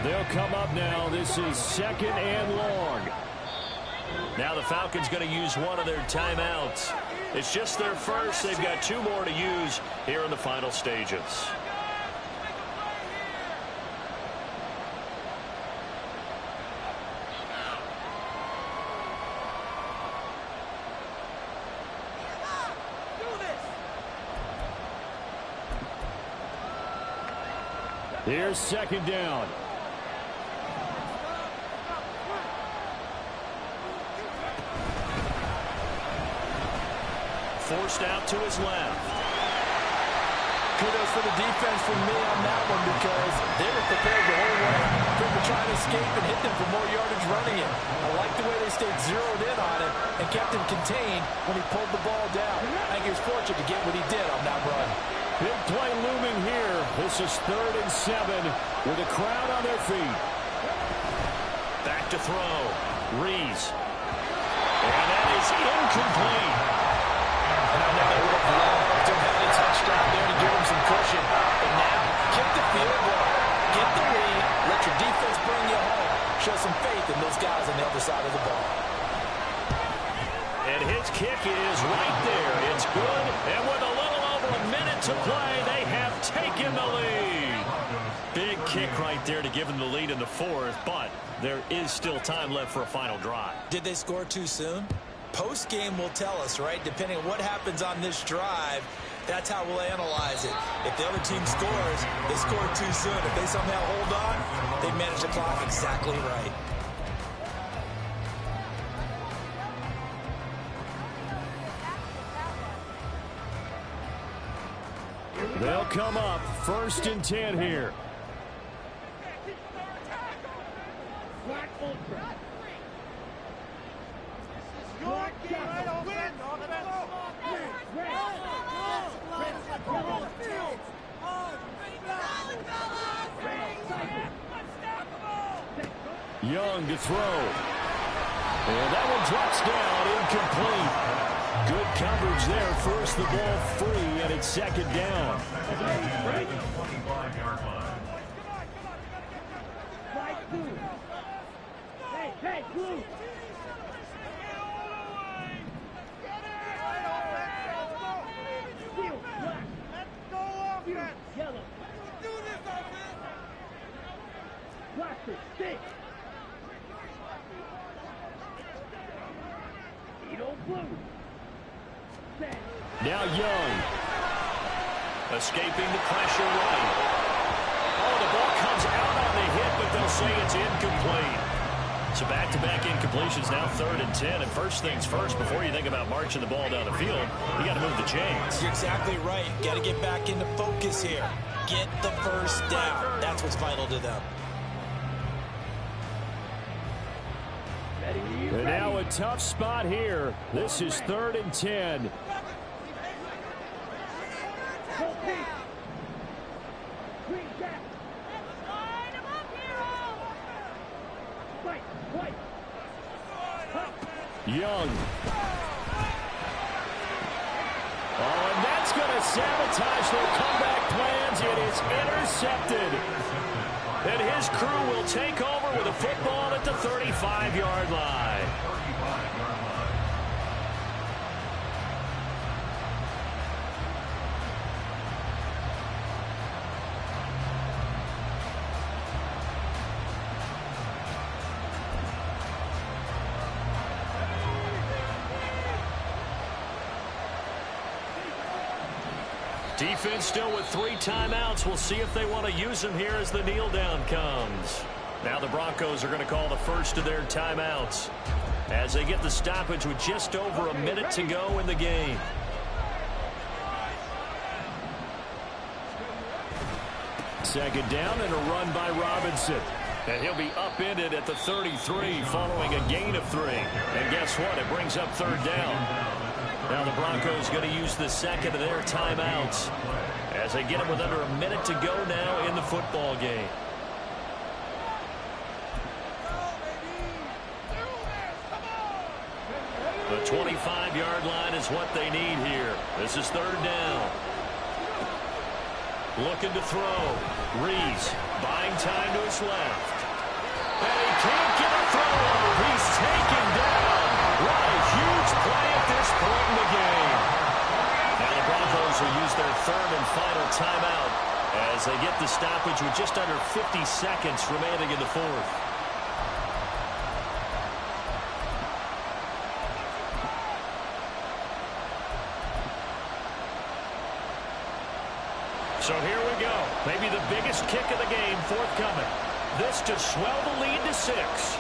They'll come up now. This is 2nd and long. Now the Falcons going to use one of their timeouts. It's just their first. They've got 2 more to use here in the final stages. Here's second down. Forced out to his left. Kudos for the defense from me on that one because they were prepared the whole way for him to try to escape and hit them for more yardage running it. I like the way they stayed zeroed in on him and kept him contained when he pulled the ball down. I think he was fortunate to get what he did on that run. Big play looming here. This is 3rd and 7 with a crowd on their feet. Back to throw. Rees. And that is incomplete. And I know they would have loved to have had a touchdown there to give him some cushion. But now, kick the field goal. Get the lead. Let your defense bring you home. Show some faith in those guys on the other side of the ball. And his kick is right there. It's good. And with a little over a minute to play, they have taken the lead. Big kick right there to give them the lead in the 4th, but there is still time left for a final drive. Did they score too soon? Post-game will tell us, right? Depending on what happens on this drive, that's how we'll analyze it. If the other team scores, they scored too soon. If they somehow hold on, they manage the clock exactly right. They'll come up 1st and 10 here. Young to throw. And that one drops down, incomplete. Good coverage there. Force the ball free, and it's 2nd down. Hey, Blue. Now Young. Escaping the pressure right. Oh, the ball comes out on the hit, but they'll say it's incomplete. So back-to-back incompletions, now 3rd and 10. And first things first, before you think about marching the ball down the field, you got to move the chains. You're exactly right. Got to get back into focus here. Get the first down. That's what's vital to them. And now a tough spot here. This is 3rd and 10. Young. Oh, and that's going to sabotage their comeback plans. It is intercepted. And his crew will take over with a football at the 35-yard line. Defense still with 3 timeouts. We'll see if they want to use them here as the kneel down comes. Now the Broncos are going to call the first of their timeouts as they get the stoppage with just over a minute to go in the game. Second down and a run by Robinson. And he'll be upended at the 33 following a gain of 3. And guess what? It brings up 3rd down. Now the Broncos going to use the second of their timeouts as they get it with under a minute to go now in the football game. The 25-yard line is what they need here. This is 3rd down. Looking to throw. Rees buying time to his left. And he can't get a throw. He's taken down. What a huge play at this point in the game. their third and final timeout as they get the stoppage with just under 50 seconds remaining in the fourth. So here we go. Maybe the biggest kick of the game forthcoming. This to swell the lead to 6.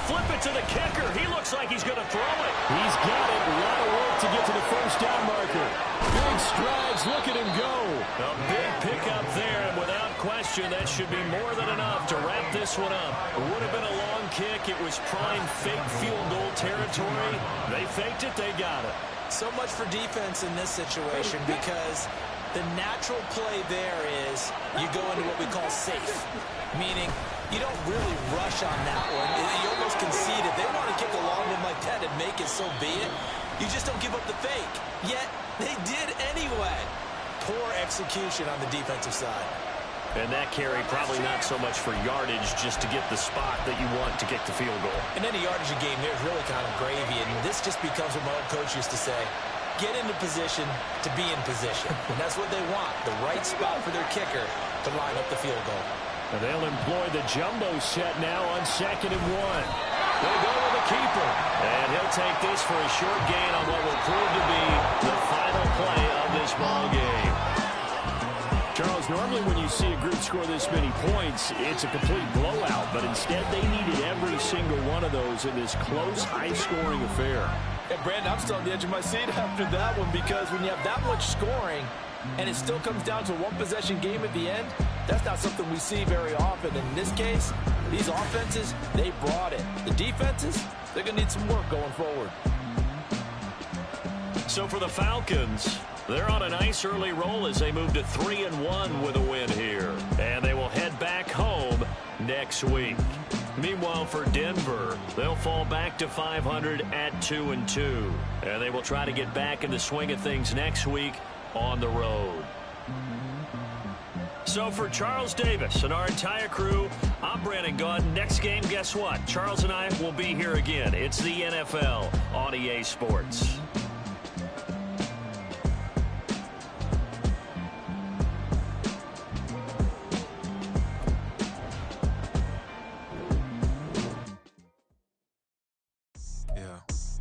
Flip it to the kicker. He looks like he's going to throw it. He's got it. A lot of work to get to the first down marker. Big strides. Look at him go. A big pickup there, and without question, that should be more than enough to wrap this one up. It would have been a long kick. It was prime fake field goal territory. They faked it. They got it. So much for defense in this situation because the natural play there is you go into what we call safe, meaning you don't really rush on that one. You almost concede it. They want to kick a long one like that and make it, so be it. You just don't give up the fake. Yet, they did anyway. Poor execution on the defensive side. And that carry probably not so much for yardage, just to get the spot that you want to kick the field goal. In any yardage game, there's really kind of gravy, and this just becomes what my old coach used to say. Get into position to be in position. And that's what they want, the right spot for their kicker to line up the field goal. And they'll employ the jumbo set now on 2nd and 1. They'll go with the keeper. And he'll take this for a short gain on what will prove to be the final play of this ball game. Charles, normally when you see a group score this many points, it's a complete blowout. But instead, they needed every single one of those in this close, high-scoring affair. And Brandon, I'm still on the edge of my seat after that one because when you have that much scoring and it still comes down to a one-possession game at the end, that's not something we see very often. In this case, these offenses, they brought it. The defenses, they're going to need some work going forward. So for the Falcons, they're on a nice early roll as they move to 3-1 with a win here. And they will head back home next week. Meanwhile, for Denver, they'll fall back to 500 at 2-2. And they will try to get back in the swing of things next week on the road. So for Charles Davis and our entire crew, I'm Brandon Gaudin. Next game, guess what? Charles and I will be here again. It's the NFL on EA Sports.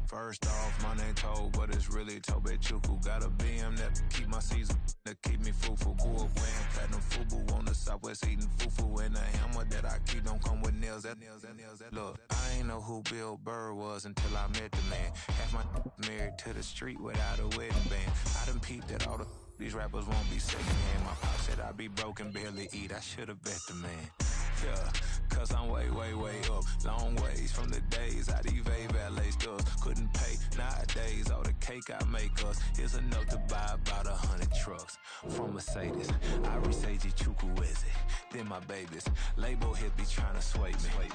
First off, my name Toad, but it's really Tobe Chuku. Got a BM that keep my season, that keep me fruitful. Grew up wearing platinum FUBU on the Southwest eating fufu. And the hammer that I keep don't come with nails. Look, I ain't know who Bill Burr was until I met the man. Half my married to the street without a wedding band. I done peeped that all these rappers won't be second hand. My pop said I'd be broke and barely eat. I should've bet the man. Yeah, cause I'm way, way, way up. Long ways from the days I evade valet stores. Couldn't pay nowadays. All the cake I make us is enough to buy about 100 trucks. From Mercedes, I resage Chukwueze. Then my babies, label hit be trying to sway me.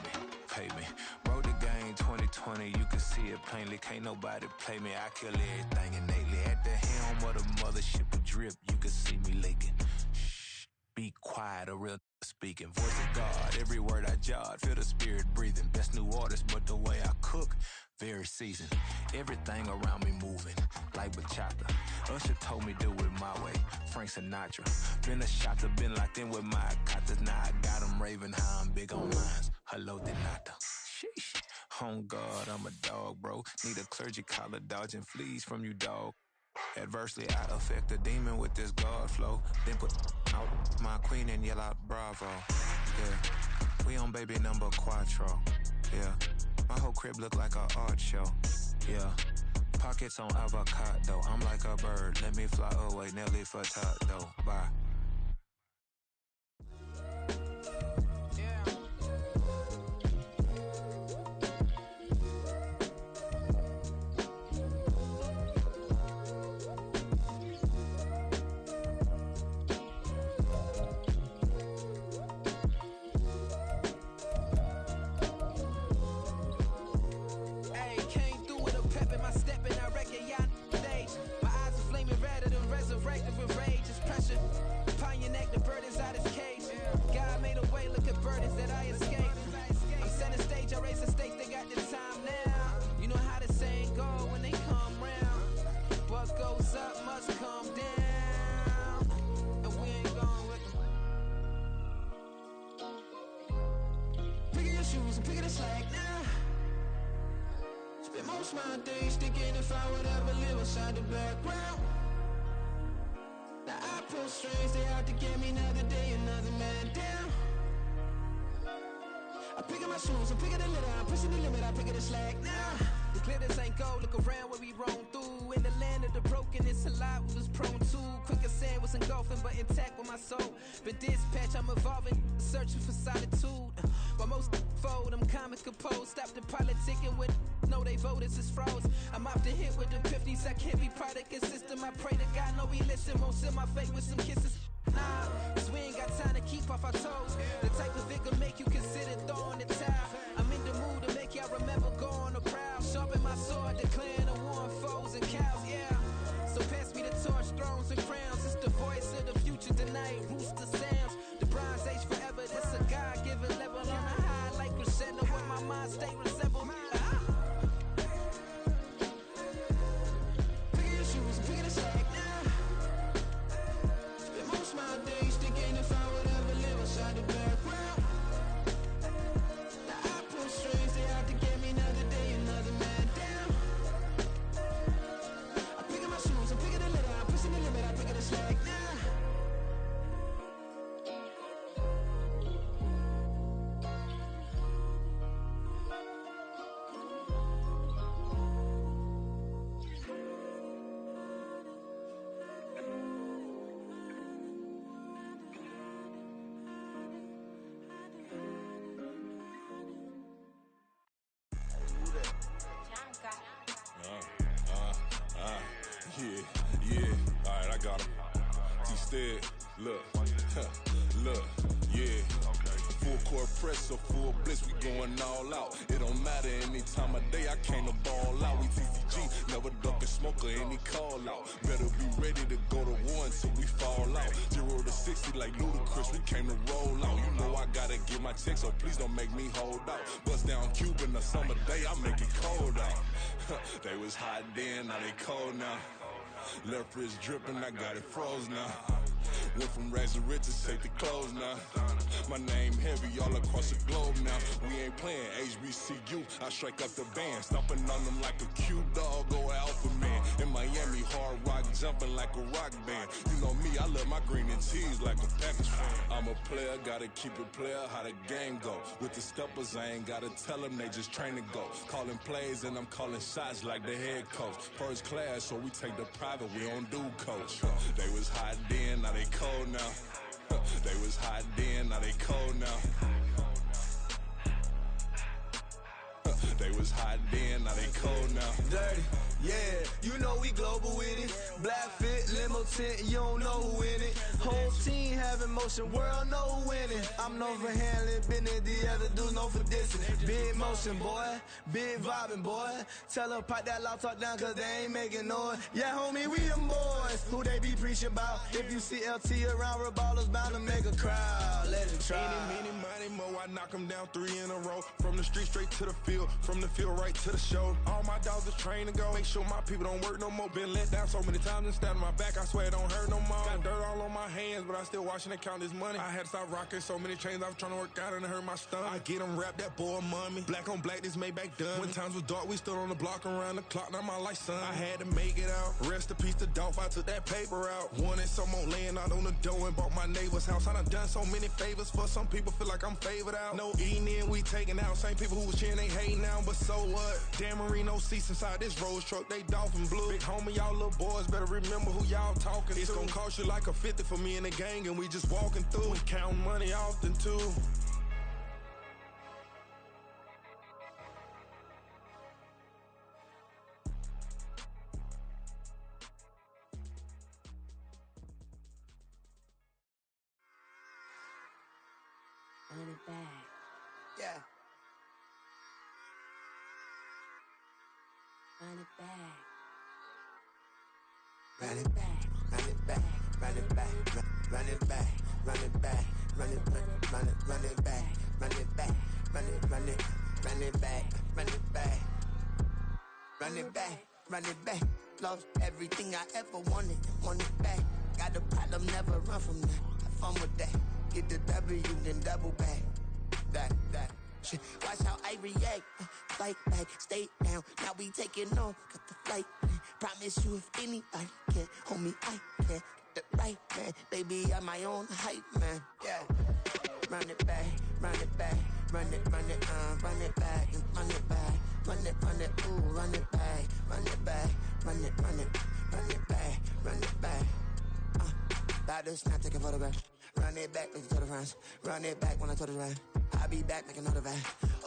Pay me. Wrote the game 2020, you can see it plainly. Can't nobody play me. I kill everything innately. At the helm of the mothership of drip, you can see me leaking. Shh, be quiet, a real speaking. Voice of God, every word I jot. Feel the spirit breathing. Best new artist, but the way I cook, very seasoned. Everything around me moving, like bachata. Usher told me do it my way. Frank Sinatra. Been a shotter, been locked in with my katas. Now I got them raving how I'm big on lines. Hello, Denata. Sheesh. On God, I'm a dog, bro. Need a clergy collar, dodging fleas from you, dog. Adversely, I affect the demon with this God flow. Then put out my queen and yell out bravo. Yeah, we on baby number quattro. Yeah, my whole crib look like a art show. Yeah, pockets on avocado. I'm like a bird, let me fly away. Nelly Furtado, bye. shoes and picking the slack now. Spend most of my days thinking if I would ever live inside the background. Now I pull strings, they out to get me another day, another man down. I'm picking my shoes, I'm picking the litter, I'm pushing the limit, I'm picking the slack now. The glitters ain't gold, look around where we roam through. In the land of the broken, it's a lot we was prone to. Quick as sand was engulfing, but intact with my soul. But dispatch, I'm evolving, searching for solitude. While most fold, I'm comic composed. Stop the politicking with no, they voters is froze. I'm off the hit with the 50s, I can't be product and system. I pray to God, no, he listen, won't send my fate with some kisses. Nah, cause we ain't got time to keep off our toes. The type of vigor make you consider throwing the towel. I'm in the mood to make y'all remember going to crowd. Sharpen my sword, declaring the war on foes and cows, yeah. So pass me the torch, thrones and crowns. It's the voice of the future tonight, rooster sounds. The Bronze Age forever, this a God-given level. On a high like crescendo, where my mind state resemble. Pick your shoes and pick the slack now. Spend most of my days thinking if I would ever live inside the background. Now I pull strings, they out to get me another day, another man down. I'm picking my shoes, I'm picking the litter, I'm pushing the limit, I'm picking the slack now. Yeah, alright, I got him. T-Stead, look, look, yeah. Full court press, so full blitz, we going all out. It don't matter any time of day, I came to ball out. We TCG, never duck a smoker, any call out. Better be ready to go to war until we fall out. 0 to 60 like Ludacris, we came to roll out. You know I gotta get my check, so please don't make me hold out. Bust down Cuban a summer day, I make it cold out. They was hot then, now they cold now. Left wrist dripping, I got it froze now. Went from rags to riches, take the clothes now. My name heavy all across the globe now. We ain't playing HBCU, I strike up the band. Stomping on them like a cute dog, go alpha man. In Miami, hard rock jumping like a rock band. You know me, I love my green and cheese like a Packers fan. I'm a player, gotta keep it player, how the game go. With the steppers, I ain't gotta tell them, they just train to go. Calling plays and I'm calling shots like the head coach. First class, so we take the private, we don't do coach. They was hot then, now they cold now. They was hot then, now they cold now. They was hot then, now they cold now. Dirty, yeah, you know we global with it. Black fit, limo tint, you don't know who in it. Whole team having motion, world know who winning. I'm known for handling business, the other dudes known for dissing. Big motion, boy, big vibing, boy. Tell her pipe that loud talk down, cause they ain't making noise. Yeah, homie, we them boys, who they be preaching about. If you see LT around, Reballer's bound to make a crowd. Let it try. Many, mo, I knock them down 3 in a row. From the street straight to the field, from the field right to the show. All my dogs are trained to go. Make sure my people don't work no more. Been let down so many times and stabbed my back, I swear it don't hurt no more. Got dirt all on my hands, but I still watching and count this money. I had to stop rocking so many chains, I was trying to work out and it hurt my stomach. I get them wrapped, that boy mommy. Black on black, this Maybach done. When times was dark, we stood on the block around the clock, now my life son. I had to make it out. Rest in peace to Dolph, I took that paper out. Wanted some more laying out on the dough and bought my neighbor's house. I done so many favors for some people, feel like I'm favored out. No eating in, we taking out. Same people who was cheering, they hating now, but so what? Dan Marino seats inside this Rolls truck, they dolphin blue. Big homie, y'all little boys better remember who y'all talking to. It's gonna cost you like a 50 for me and the gang, and we just walking through. We counting money often too. Run it back. Yeah. Run it back. Run it back, run it back, run it back, run it back, run it back, run it back, run it back, run it back, run it back, run it back, run it back, run it back. Lost everything I ever wanted, want it back. Got a problem, never run from that. Have fun with that. Get the W, then double back. That. Shit, watch how I react. Fight back, stay down. Now we taking off, got the flight. Promise you if anybody can, homie, I can. Get the right man, baby, I'm my own hype man. Yeah. Run it back, run it back, run it back, and run it back, run it, ooh, run it back, run it back, run it back, run it back. About to snap, take a photograph. Run it back, make it to the friends. Run it back when I told it right. I'll be back, make another back.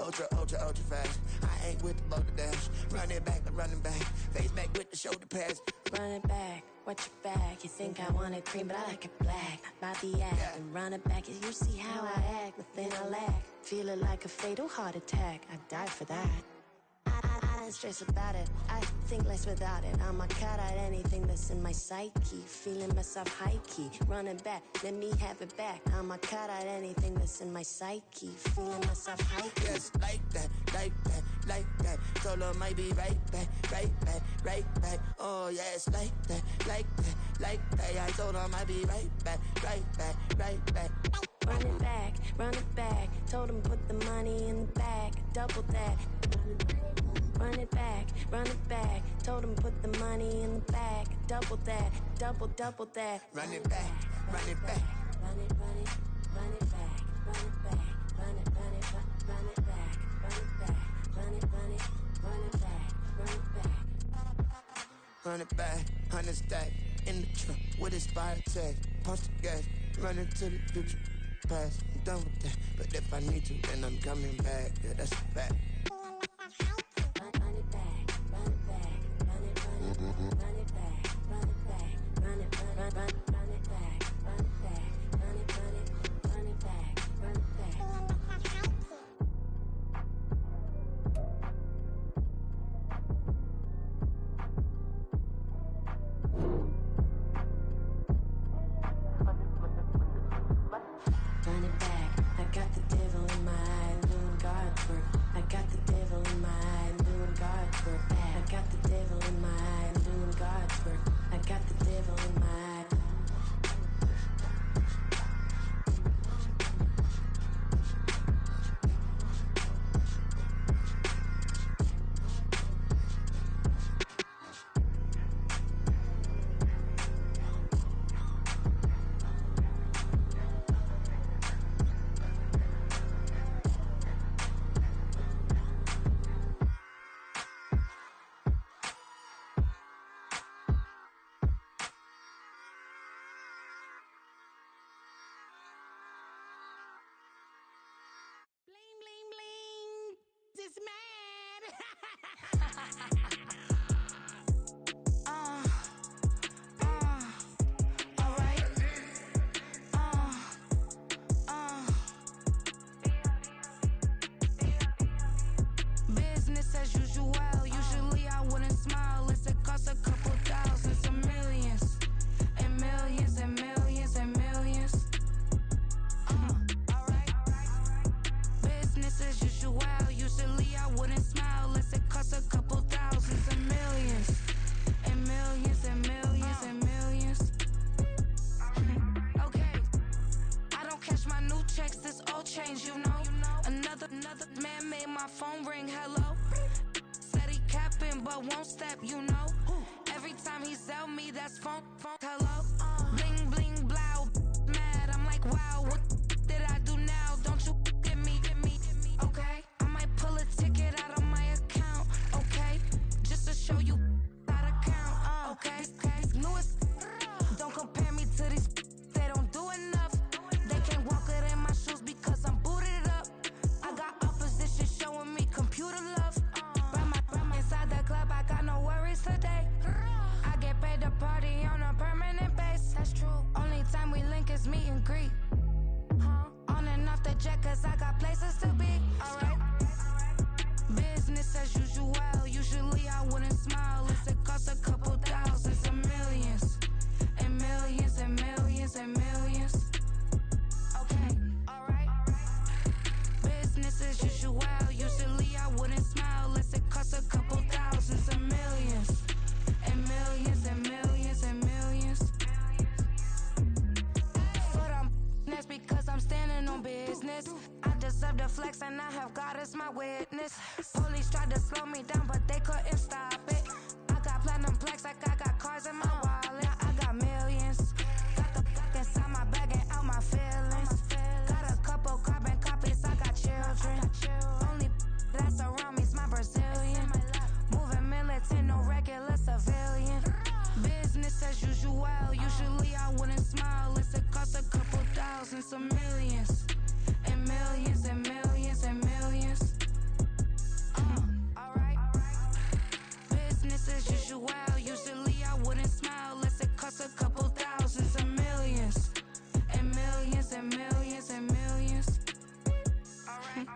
Ultra, ultra, ultra fast. I ain't with the boat to dash. Run it back, running back. Face back with the shoulder pads. Run it back, watch your back. You think I want it cream, but I like it black. Body act Yeah. and run it back. You see how I act, nothing I lack. Feel it like a fatal heart attack. I'd die for that. I don't stress about it. I think less without it. I'ma cut out anything that's in my psyche. Feeling myself high key. Running back, let me have it back. I'ma cut out anything that's in my psyche. Feeling myself high key. Yes, like that, like that, like that. Told her might be right back, right back, right back. Oh yes, like that, like that, like that. I told her might be right back, right back, right back. Run it back, run it back. Told him put the money in the bag. Double that. Run it back, run it back. Told him put the money in the bag. Double that, double that. Run it back, run it back. Run it, run it, run it back, run it back, run it, run it, run it back, run it back, run it, run it, run it back, run it back. Run it back, 100 stack in the truck with expired tag. Punch the gas, run into the future. Past, I'm done with that. But if I need to, then I'm coming back. Yeah, that's a fact. Run it back, run it back, run it, run it, run it back, run it back, run it, run it back, run it back, run it, run it, run it back, run it back. Run it back, I got the devil in my eye, doing guard work. I got the devil in my eye, doing guard work. I got the devil in my eye, doing guard work. I got the devil in my eye. Bling, bling, bling. This mad. Alright. Business as usual. Usually I wouldn't smile. It's it costs a couple thousands and millions. And millions and millions and millions. Alright. Business as usual. Usually I wouldn't smile. Unless it costs a couple thousands and millions. And millions and millions and millions. Okay. I don't cash my new checks, this old change, you know. Another man made my phone ring, hello. Said he capping, but won't step, you know. Every time he sell me, that's phone, hello. Bling, bling, blow, mad, I'm like, wow, what did I do now? Don't you get me, okay? I might pull a ticket out of my account, okay? Just to show you how to count, okay? These newest, don't compare me to these, they don't do enough. They can't walk it in my shoes because I'm booted up. I got opposition showing me computer love. Run my inside the club, I got no worries today. I get paid to party on a permanent base. That's true. Only time we link is meet and greet. On and off the jet, cause I got places to be. Alright. Business as usual. Usually I wouldn't smile. Unless it costs a couple thousands and millions. And millions and millions and millions. Okay, alright. Business as usual. Usually I wouldn't smile. Unless it costs a couple thousands and millions. And millions and millions and millions. For them, that's because I'm standing on business. I deserve the flex, and I have God as my witness. Police tried to slow me down, but they couldn't stop it. I got platinum plaques like I got cars in my wallet. Now I got millions. Got the fuck inside my bag and out my feelings. Got a couple carbon copies, I got children. Only that's around me's my Brazilian. Moving militant, no regular civilian. Business as usual, usually I wouldn't smile. Unless it cost a couple thousands of millions. And millions and millions and millions. Alright. Business as usual, usually I wouldn't smile. Unless it cost a couple thousands of millions. And millions and millions and millions. Alright.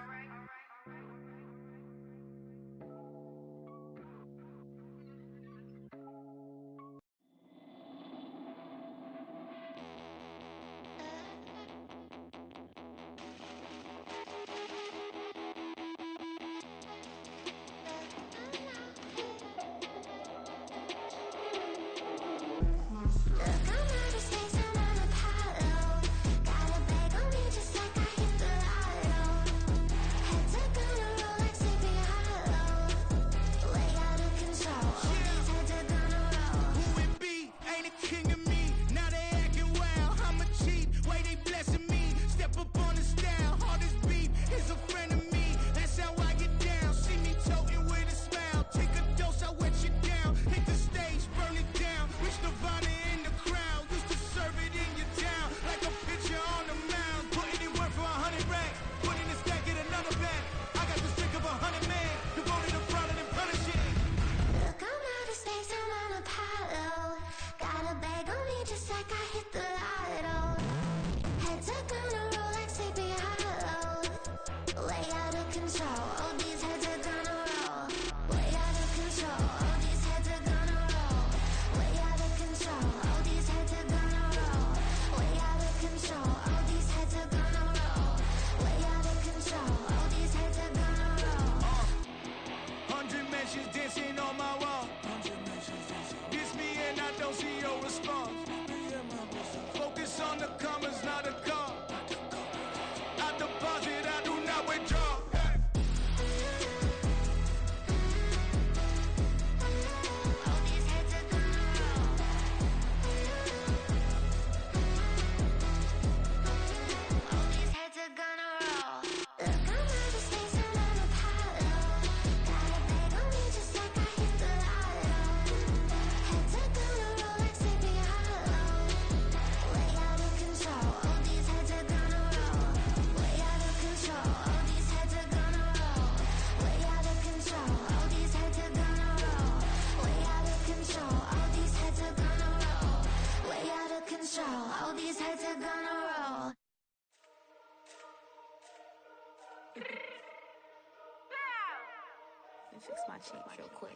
Fix my change real quick.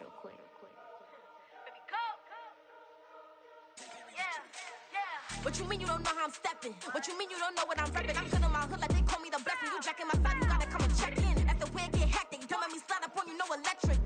What you mean you don't know how I'm stepping? What you mean you don't know what I'm repping? I'm good in my hood like they call me the blessing. You jacking my side, you gotta come and check in. That's the way it get hectic. Don't let me slide up on you, no electric.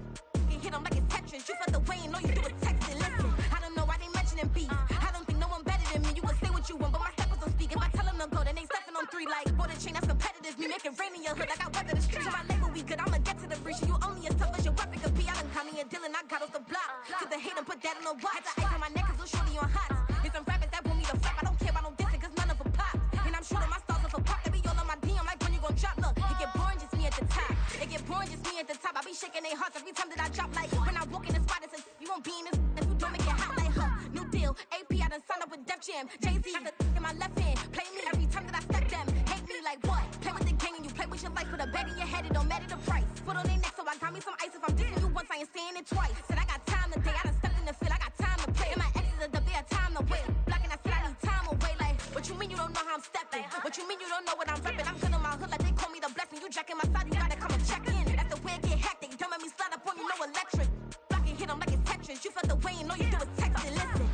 You hit them like it's Tetris. You felt the way and all you do is text it. Listen, I don't know why they mentioning beef. I don't think no one better than me. You can say what you want, but my steppers don't speak. If I tell them to go, then they stepping on 3 like border chain. That's competitive. Me making rain in your hood like I weather the street. So my label we good. I'ma get to the breach. You only as tough as your weapon could be. I done caught me a deal and I got off the block. Cause they hate and put that on the watch. Had the ice on my neck cause little shorty on hot. There's some rappers that want me to flap. I don't care about no dissing cause none of them pop. And I'm shooting my stars off a pop. They be all on my DM like when you gon' drop. Look, it get boring just me at the top. It get boring just me at the top. I be shaking their hearts every time that I drop. Like when I walk in the spot, it's a you won't be in this. If you don't make it hot like new deal. AP, I done signed up with Def Jam. Jay-Z got the in my left hand. Play me every time that I step them. Hate me like what? Play with the gang and you play with your life. Put a bag in your head, it don't matter the price. Put on their neck, so I got me some ice. If I'm dissing you once, I ain't saying it twice. Said I got time today. I done stepped in the field. I got time to play. And my exes are the bare time to wait. Blocking, I said I need time away. Like, what you mean you don't know how I'm stepping? What you mean you don't know what I'm repping? I'm good in my hood like they call me the blessing. You jacking my side, you gotta come and check in. That's the way it get hectic. Don't let me slide up on you, no electric. Blocking, hit them like it's Tetris. You felt the way and all you do is text it. Listen.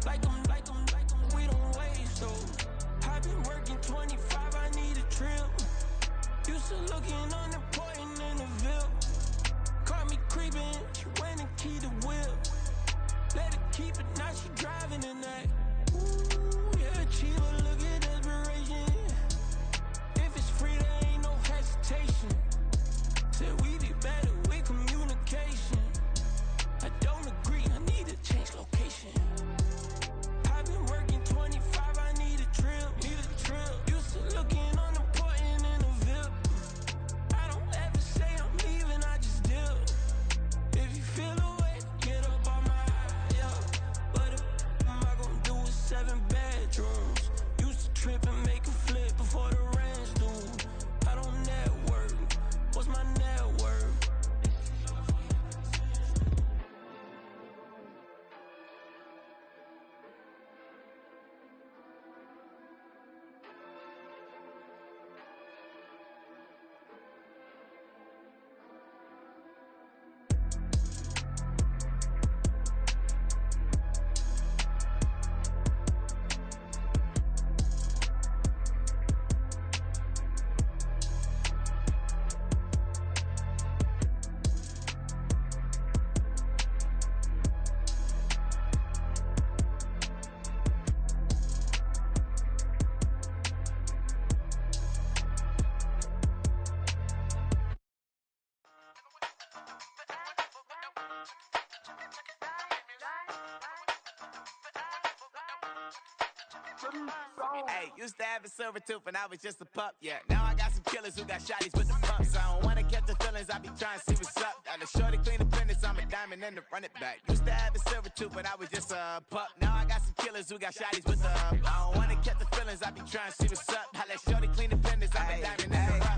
we don't waste though. I've been working 25, I need a trip. Used to looking unimportant in the Ville. Caught me creeping, she went and keyed the whip. Let her keep it, now she driving in that. Ooh, yeah, achiever, look at desperation. If it's free, there ain't no hesitation. Said we be better with communication. I don't agree, I need to change location. I've been working 25, I need a trip. Used to looking unimportant in the VIP. I don't ever say I'm leaving, I just dip. If you feel away, get up on my yeah. What am I gonna do with 7 bedrooms? Used to trip and make a flip before the rent's due. I don't network, what's my net worth? Hey, used to have a silver tooth when I was just a pup, yeah. Now I got some killers who got shotties with the pumps. I don't wanna catch the feelings, I be trying to see what's up. Got a shorty clean the fitness, I'm a diamond and to run it back. Used to have a silver tooth when I was just a pup. Now I got some killers who got shotties with the I don't wanna catch the feelings, I be trying to see what's up. I let shorty clean the fitness, I'm a diamond and to run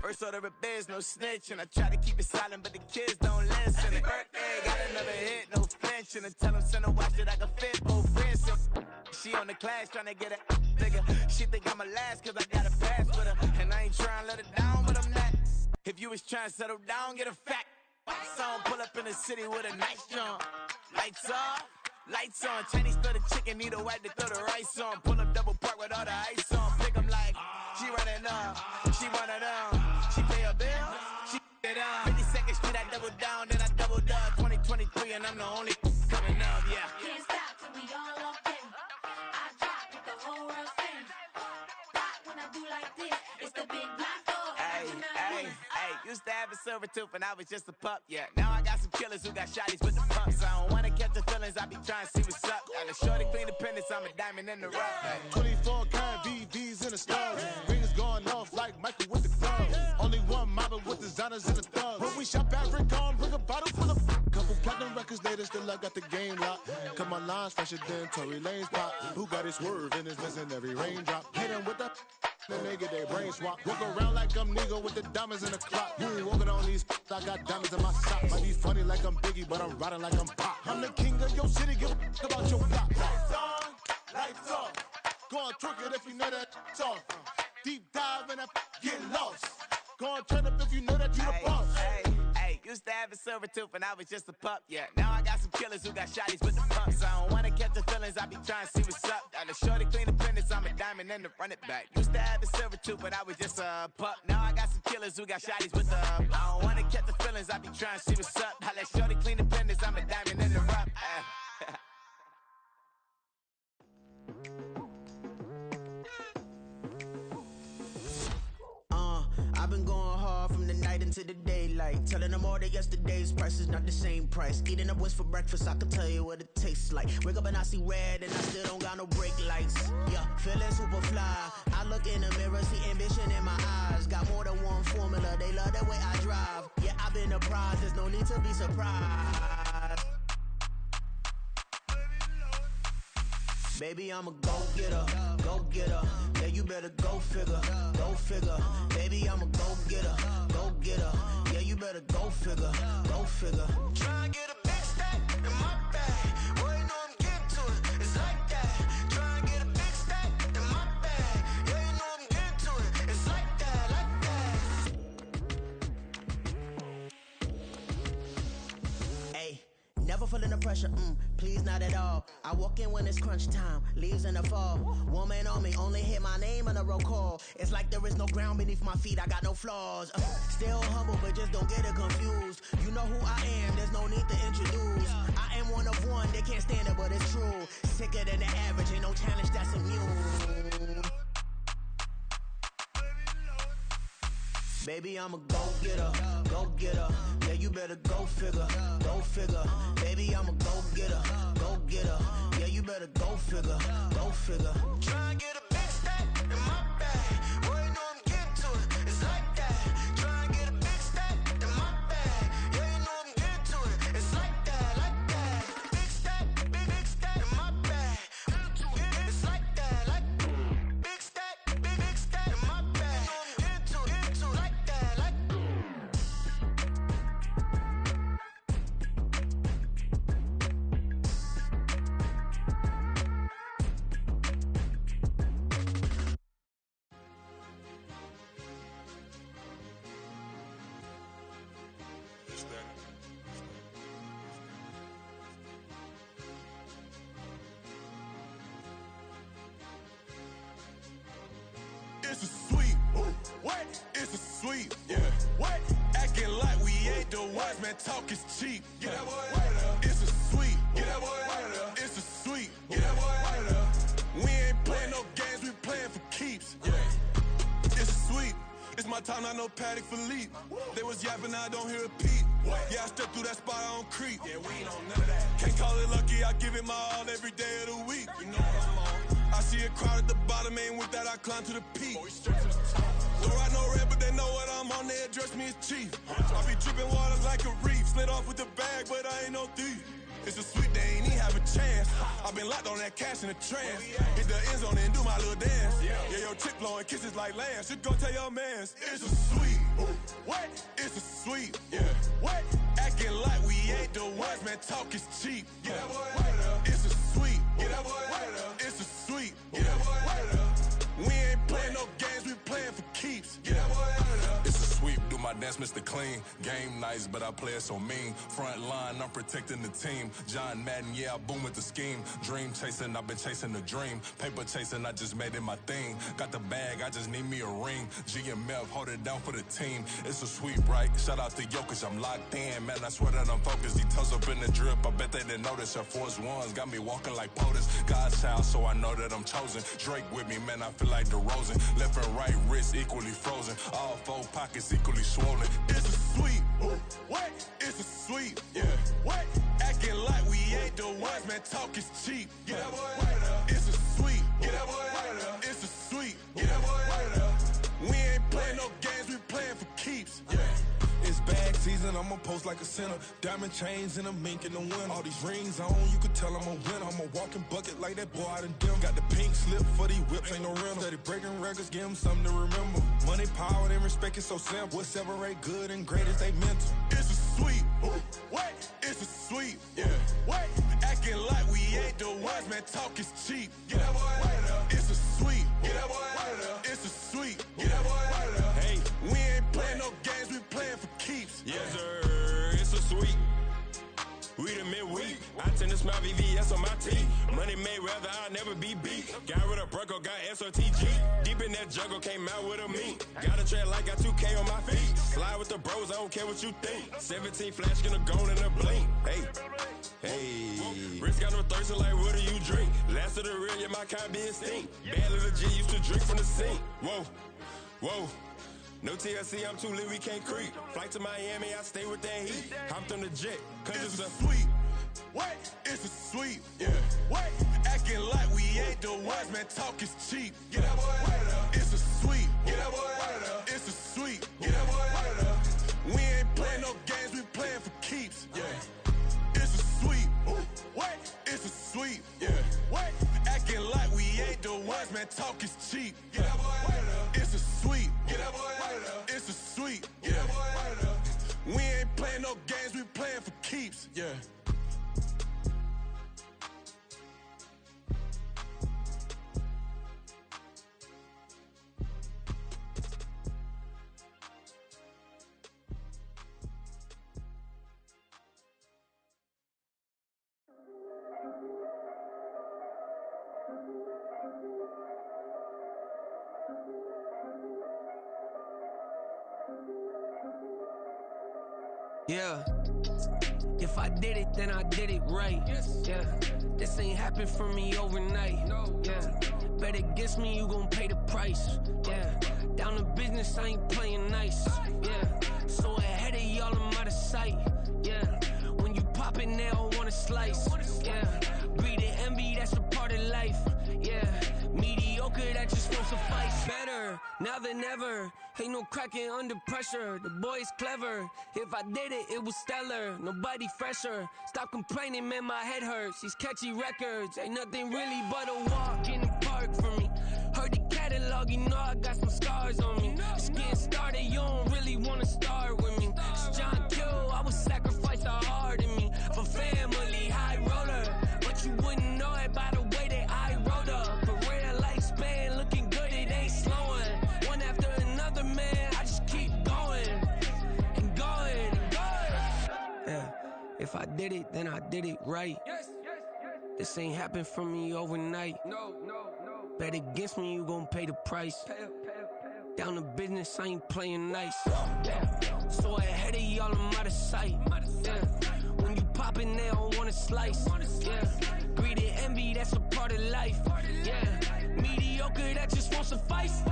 First order of biz, no snitch. And I try to keep it silent, but the kids don't listen. And birthday, got another hit, no flinch. And I tell them, send a watch that I can fit both wrists. She on the class, trying to get a nigga. She think I'm a last, cause I got a pass with her. And I ain't trying to let her down, but I'm not. If you was trying to settle down, get a fact. Song pull up in the city with a nice jump. Lights off, lights on. Chinese throw the chicken, need a wipe to throw the rice on. Pull up double park with all the ice on. Pick 'em like, she running up, she running up. She pay her bill, she it up. 52nd Street, I double down, then I doubled up. 2023, and I'm the only coming up, yeah. Can't stop till we all up in. I drop with the whole world spin. Rock when I do like this, it's the big black door. Hey, used to have a silver tooth when I was just a pup, yeah. Now I got some killers who got shotties with the pumps. I don't wanna catch the feelings, I be trying to see what's up. Got a shorty clean the pendants, I'm a diamond in the rough. 24 karat VVs in the stars. Rings going off like Michael with the gloves. Only one mobbing with designers in the thugs. When we shop African, bring a bottle full of couple platinum records later, still I got the game locked. Cut my lines fresher than Tory Lane's pop. Who got his swerve and is missing every raindrop. Hit him with the then they get their brain swap. Walk around like I'm nigga with the diamonds in the clock. You ain't walking on these I got diamonds in my socks. Might be funny like I'm Biggie, but I'm riding like I'm Pop. I'm the king of your city, give a about your block. Lights on, lights off. Go on, twerk it if you know that it's off. Deep dive and get lost. Go on, turn up if you know that you the boss. Hey, used to have a silver tooth when I was just a pup, yeah. Now I got some killers who got shotties with the pumps. I don't wanna catch the feelings, I be trying to see what's up. Got a shorty clean the pendants, I'm a diamond and to run it back. Used to have a silver tooth, but I was just a pup. Now I got some killers who got shotties with the I don't wanna catch the feelings, I be trying to see what's up. I let shorty clean the pendants, I'm a diamond in the rough. I've been going hard from the night into the daylight. Telling them all that yesterday's price is not the same price. Eating up wings for breakfast, I can tell you what it tastes like. Wake up and I see red and I still don't got no brake lights. Yeah, feeling super fly. I look in the mirror, see ambition in my eyes. Got more than one formula, they love the way I drive. Yeah, I've been a prize, there's no need to be surprised. Baby, I'm a go-getter, go-getter. Yeah, you better go figure, go figure. Baby, I'm a go-getter, go-getter. Yeah, you better go figure, go figure. Try and get a big stack in my bag. Boy, you know I'm getting to it, it's like that. Try and get a big stack in my bag. Yeah, you know I'm getting to it, it's like that, like that. Hey, never Never feeling the pressure, please not at all. I walk in when it's crunch time, leaves in the fall. Woman on me, only hit my name on a roll call. It's like there is no ground beneath my feet, I got no flaws. Still humble, but just don't get it confused. You know who I am, there's no need to introduce. I am one of one, they can't stand it, but it's true. Sicker than the average, ain't no challenge that's immune. Baby, I'm a go-getter, go-getter. Yeah, you better go figure, go figure. Baby, I'm a go-getter, go-getter. Yeah, you better go figure, go figure. Try and get a big stack in my bag. Boy, you know I'm getting to it, it's like that. Try and get a big stack in my bag. Yeah, you know I'm getting to it, it's like that, like that. Big stack, big stack in my bag. It's like that, like big stack in my bag. You know I'm getting to it, like that, like. It's a sweep. What? It's a sweep. Yeah. What? Acting like we ain't the ones, man. Talk is cheap. Get that boy right up. It's a sweep. Get that boy right up. It's a sweep. Get that boy right up. We ain't playing no games, we playing for keeps. Yeah. It's a sweep. It's my time, not no Paddock Philippe. They was yapping, I don't hear a peep. Yeah, I step through that spot, I don't creep. Yeah, we ain't on none of that. Can't call it lucky, I give it my all every day of the week. You know what I'm on. I see a crowd at the bottom, and with that I climb to the peak. Don't ride no red, but they know what I'm on, they address me as chief. I be dripping water like a reef, slid off with the bag, but I ain't no thief. It's a sweet, they ain't even have a chance. I been locked on that cash in a trance. Hit the end zone and do my little dance. Yeah, your chick blowing kisses like Lance. You go tell your mans. It's a sweet. What? It's a sweet. Yeah. What? Acting like we ain't the ones, man. Talk is cheap. Get that boy right up. It's a sweet. Get that boy right up. It's a sweet. Get that boy right up. We ain't playing no games, we playing for keeps. Get that boy right up. It's a sweep. Do my dance, Mr. Clean. Game nice, but I play it so mean. Front line, I'm protecting the team. John Madden, yeah, I boom with the scheme. Dream chasing, I've been chasing the dream. Paper chasing, I just made it my thing. Got the bag, I just need me a ring. G and Mel, hold it down for the team. It's a sweep, right? Shout out to Jokic, I'm locked in. Man, I swear that I'm focused. He toes up in the drip, I bet they didn't notice. Your force ones got me walking like POTUS. God's child, so I know that I'm chosen. Drake with me, man, I feel like DeRozan. Left and right wrist equally frozen. All four pockets equally swollen. It's a sweep. What? It's a sweep. Yeah. What? Acting like we ain't the ones, man. Talk is cheap. Get that boy right up. It's a sweep. Get that boy right up. It's a sweep. Get that boy right up. We ain't playing no games, we playing for keeps. Yeah. It's bag season, I'ma post like a sinner. Diamond chains and a mink in the winter. All these rings on, you could tell I'm a winner. I'm a walking bucket like that boy out in Denver. Got the pink slip for these whips, ain't no rental. Steady breaking records, give them something to remember. Money, power, and respect is so simple. What separate good and great is they mental. It's a sweep. What? It's a sweep. Yeah. What? Acting like we ain't the ones, man. Talk is cheap. Get that boy right up. It's a sweep. Get that boy right up. It's a sweep. Get that boy right up. Hey, we ain't playing no games, we playing for keeps. Yes, sir. It's a sweep. We the midweek. I tend to smile VVS on my teeth. Money made rather I'll never be beat. Got rid of Bronco, got SOTG. Deep in that jungle, came out with a meat. Got a track like got 2K on my feet. Slide with the bros, I don't care what you think. 17 flash gonna go in a blink. Hey, hey. Wrist got no thirst, like what do you drink? Last of the real, yeah, my kind be extinct. Bad little G used to drink from the sink. Whoa, whoa. No TLC, I'm too lit, we can't creep. Flight to Miami, I stay with that heat. Hopped on the jet, cause it's a sweep. What? It's a sweep. Yeah. What? Acting like we ain't the ones, man. Talk is cheap. Get that boy right up. It's a sweep. Get that boy right up. It's a sweep. Get that boy right up. We ain't playing no games, we playing for keeps. Yeah. It's a sweep. What? It's a sweep. Yeah. What? Acting like we ain't the ones, man. Talk is cheap. Get that boy right up. It's a sweep. Get that boy right up. It's a sweep. Get that boy right up. We ain't playing no games, we playing for keeps. Yeah. Yeah. If I did it, then I did it right. Yeah. This ain't happened for me overnight. Yeah. Bet against me, you gon' pay the price. Yeah. Down to business, I ain't playing nice. Yeah. So ahead of y'all, I'm out of sight. Yeah. When you pop it, they don't wanna slice. Yeah. Greed and envy, that's a part of life. Yeah. Mediocre, that just won't suffice. Better now than ever. Ain't no cracking under pressure. The boy's clever. If I did it, it was stellar. Nobody fresher. Stop complaining, man, my head hurts. These catchy records ain't nothing really but a walk in the park for me. Heard the catalog, you know I got some scars on me. Just getting started, you don't really wanna start with me. It's John Q, I would sacrifice a heart in me for family, high roller. But you wouldn't know it by the way that I wrote up. Career lifespan looking good, it ain't slowing. One after another, man, I just keep going and going and going. Yeah, if I did it, then I did it right. This ain't happened for me overnight. No. Bet against me, you gon' pay the price. Down to business, I ain't playing nice. Yeah. So ahead of y'all, I'm out of sight. Yeah. When you poppin', they don't wanna slice. Yeah. Greed and envy, that's a part of life. Yeah. Mediocre, that just won't suffice.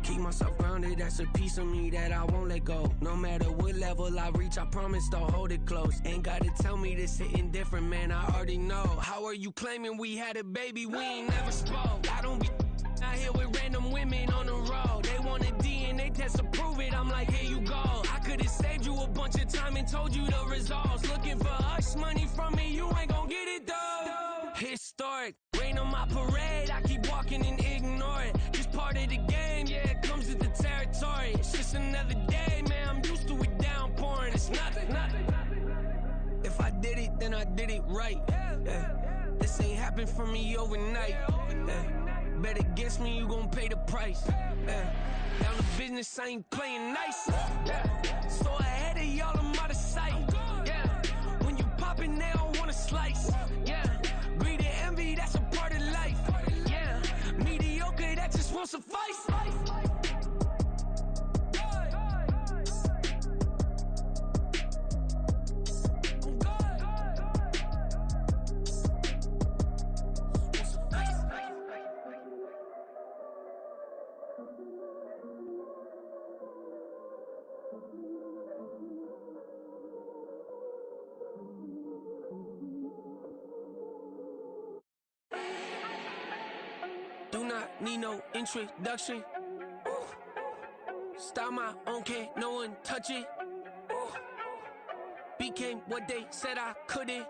Keep myself grounded, that's a piece of me that I won't let go. No matter what level I reach, I promise to hold it close. Ain't gotta tell me this hitting different, man, I already know. How are you claiming we had a baby, we ain't never spoke? I don't be out here with random women on the road. They want a DNA test to prove it, I'm like, here you go. I could've saved you a bunch of time and told you the results. Looking for hush money from me, you ain't gon' get it though. Historic, rain on my parade, I keep walking and ignore it. Just part of the game, yeah, it comes with the territory. It's just another day, man, I'm used to it downpouring. It's nothing. If I did it, then I did it right. Yeah. This ain't happened for me overnight. Yeah. Bet against me, you gon' pay the price. Yeah. Down to business, I ain't playing nice. Yeah. So ahead of y'all, I'm out of sight. Yeah. When you poppin', they don't wanna slice. Yeah. Greed and envy, that's a part of life. Yeah. Mediocre, that just won't suffice. Do not need no introduction. Style my own, can't no one touch it. Became what they said I couldn't.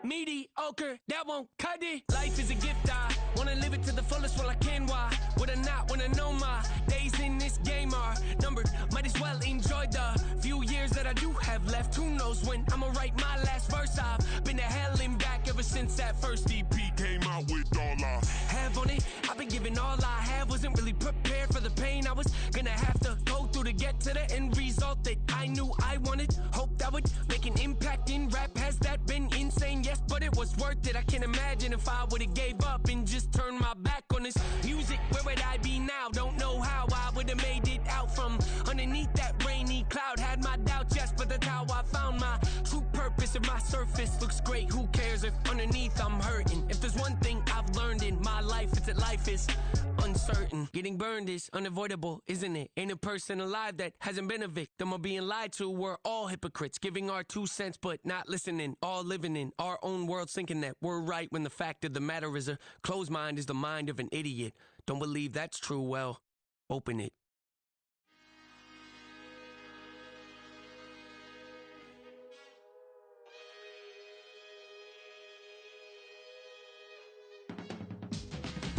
Mediocre, that won't cut it. Life is a gift, I wanna live it to the fullest while I can. Why would I not wanna know my days in this game are numbered? Might as well enjoy the few years that I do have left. Who knows when I'ma write my last verse? I've been to hell and back ever since that first EP came out with all I have on it. I've been giving all I have, wasn't really prepared for the pain I was gonna have to go through to get to the end result that I knew I wanted. Hope that would make an impact in rap. Has that been insane? Yes, but it was worth it. I can't imagine if I would've gave up and just turned my back on this music. Where would I be now? Don't know how I would've made it out from underneath that rainy cloud. Had my doubts, yes, but that's how I found my true purpose. If my surface looks great, who cares if underneath I'm hurting? If there's one thing I've learned in my life, it's that life is uncertain. Getting burned is unavoidable, isn't it? Ain't a person alive that hasn't been a victim of being lied to. We're all hypocrites, giving our 2 cents but not listening. All living in our own world, thinking that we're right when the fact of the matter is a closed mind is the mind of an idiot. Don't believe that's true? Well, open it.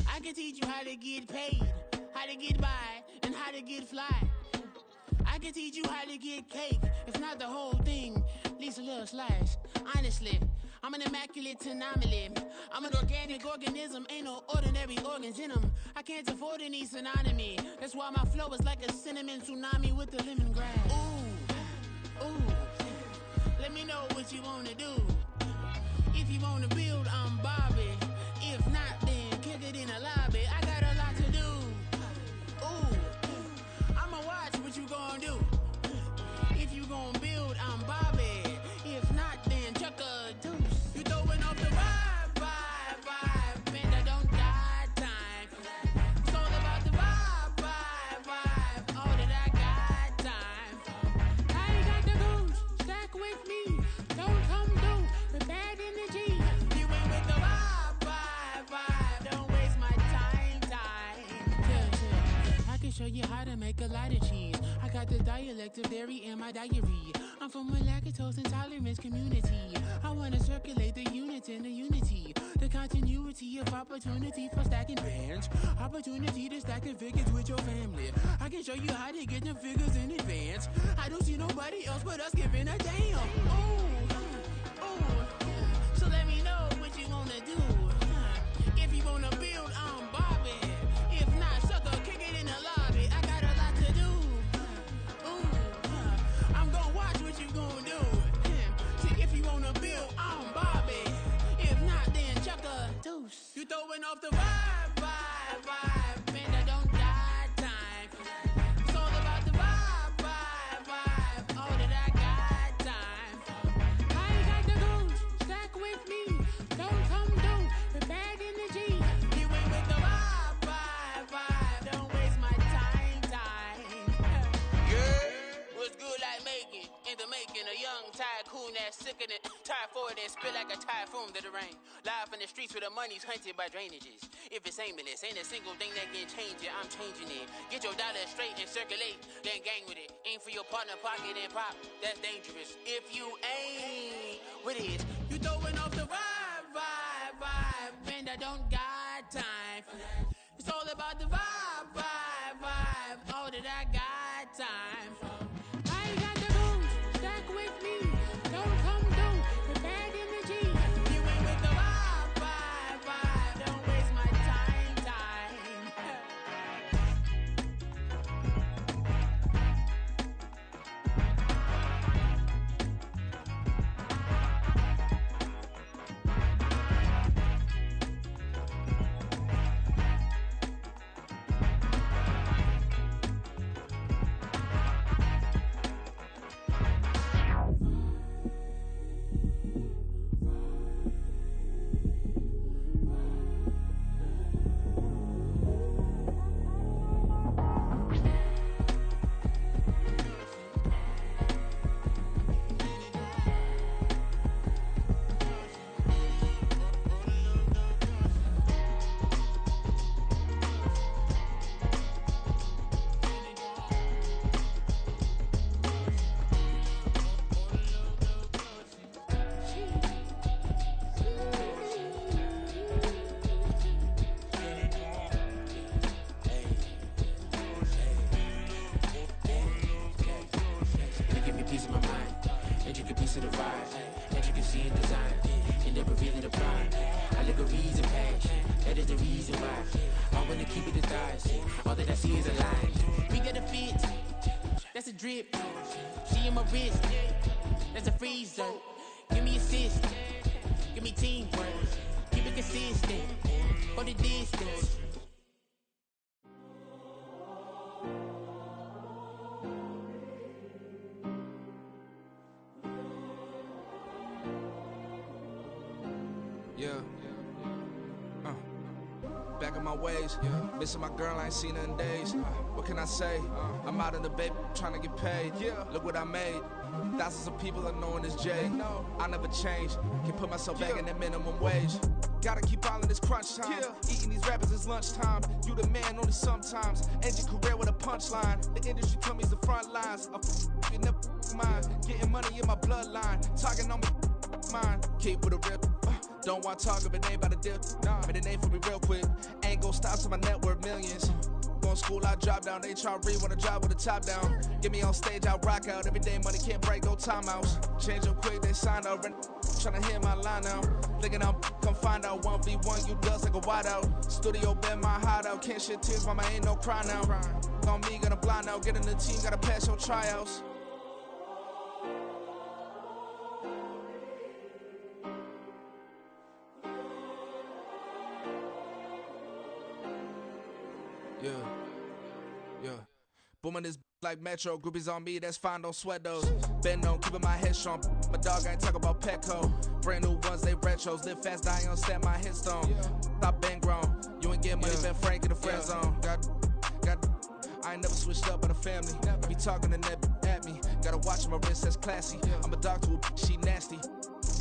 I can teach you how to get paid, how to get by, and how to get fly. I can teach you how to get cake, if not the whole thing, at least a little slice. Honestly, I'm an immaculate anomaly. I'm an organic organism, ain't no ordinary organs in them. I can't afford any synonymy. That's why my flow is like a cinnamon tsunami with the lemongrass. Ooh, let me know what you wanna do. If you wanna build, I'm Bobby. If not, then kick it in the lobby. I got a lot to do. Ooh, I'ma watch what you gonna do. If you gonna build, I'm Bobby. If not, then chuck a deuce. You throwing off the vibe, man, I don't got time. It's all about the vibe, all that I got time. I ain't got the goose, stack with me. Don't come through with bad energy. You ain't with the vibe, don't waste my time. Yeah. I can show you how to make a lot of cheese. I got the dialect of dairy in my diary. I'm from a lactose intolerance community. I wanna circulate the units in the unity. The continuity of opportunity for stacking bands. Opportunity to stack the figures with your family. I can show you how to get them figures in advance. I don't see nobody else but us giving a damn. Ooh. So let me know what you wanna do. If you wanna build, I'm Bobby. If not, sucker, kick it in the lobby. I got a lot to do. I'm gonna watch what you gonna do. See, if you wanna build, I'm Bobby. If not, then chuck a deuce. You throwing off the vibe, man, I don't got time. It's all about the vibe, all that I got time. I ain't got the goose, stack with me. Don't come through with bad energy. You ain't with the vibe, don't waste my time. Yeah, what's good like making? In the making, a young tycoon that's sick in it. Tire for it and spit like a typhoon to the rain. Live in the streets where the money's hunted by drainages. If it's aimless, ain't a single thing that can change it. I'm changing it. Get your dollar straight and circulate, then gang with it. Aim for your partner, pocket and pop. That's dangerous. If you ain't with it, you throwing off the vibe, man, I don't got time for that. It's all about the vibe, all that I got time for. I ain't got the goose, stack with me. Don't come through with bad energy. You ain't with the vibe, don't waste my time. That's a drip. She in my wrist. That's a freezer. Give me assist. Give me teamwork. Keep it consistent. For the distance. Yeah. Back in my ways, missing my girl, I ain't seen her in days. What can I say? I'm out in the baby, trying to get paid. Look what I made. Thousands of people are knowing this Jay. I never change. Can put myself back in that minimum wage. Gotta keep all in this crunch time. Eating these rappers is lunchtime. You the man only sometimes. End your career with a punchline. The industry told me it's the front lines. You never mind. Getting money in my bloodline. Talking on me, mine. Keep with a rip. Don't want to talk if it ain't about a dip. Made a name for me real quick. Ain't gon' stop till my net worth millions. Going school, I drop down. They try to read when I drop with the top down. Get me on stage, I rock out. Every day money can't break, no timeouts. Change up quick, they signed up. Tryna hear my line now. Thinking I'm come find out 1v1, you dust like a wideout. Studio been my hideout. Can't shed tears, mama ain't no cry now. On me, gonna blind out. Get in the team, gotta pass your tryouts. Yeah. Booming this like Metro, groupies on me, that's fine, don't sweat those. Been on, keeping my head strong. My dog ain't talk about Petco. Brand new ones, they retros. Live fast, die on set, my headstone. Stop been grown. You ain't getting money, been Frank in the friend zone. Got. I ain't never switched up on the family. Be talking to that at me. Gotta watch my wrist, that's classy. I'm a dog to a she nasty.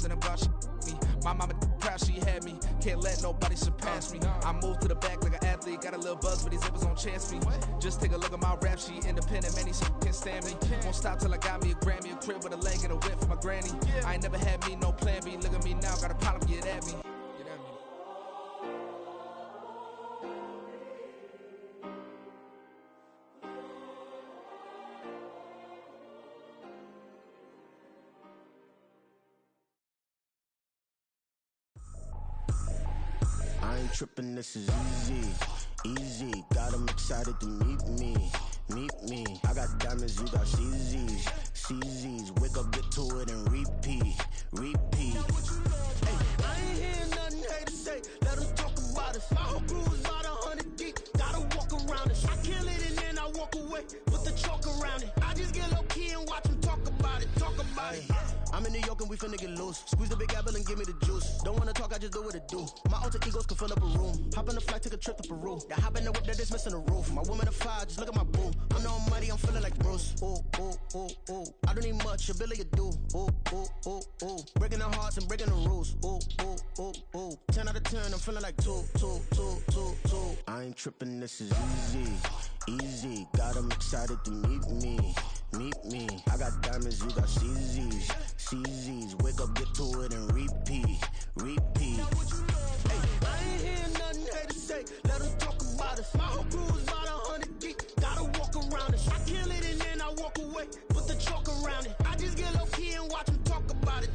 Then I'm about she me. My mama proud she had me. Can't let nobody surpass me. I moved to the back like an athlete. Got a little buzz, but these zippers on chance me. Just take a look at my rap sheet. Independent, man, these can't stand me. Won't stop till I got me a Grammy, a crib with a leg and a whip for my granny. I ain't never had me no plan B. Look at me now, got a problem, get at me. I ain't trippin', this is easy. Got 'em excited to meet me. I got diamonds, you got CZs. Wake up, get to it, and repeat. Hey, I ain't hearing nothing hate to say. Let 'em talk about us. My whole crew is about 100 deep. Gotta walk around it. I kill it and then I walk away. Put the chalk around it. I just get low key and watch 'em talk about it. I'm in New York and we finna get loose. Squeeze the big apple and give me the juice. Don't wanna talk, I just do what it do. My alter egos can fill up a room. Hop on the flight, take a trip to Peru. The hop in the whip that is missing the roof. My woman a fire, just look at my boo. I'm no money, I'm feeling like Bruce. Ooh. I don't need much, ability to do. Ooh. Breaking the hearts and breaking the rules. Ooh. 10 out of 10, I'm feeling like two. I ain't tripping, this is easy. Got 'em excited to meet me. I got diamonds, you got CZs. Wake up, get to it, and repeat. Hey, I ain't hearing nothing hate to say. Let 'em talk about us. My whole crew is about 100 deep. Gotta walk around it. I kill it and then I walk away. Put the chalk around it. I just get low key and watch 'em talk about it.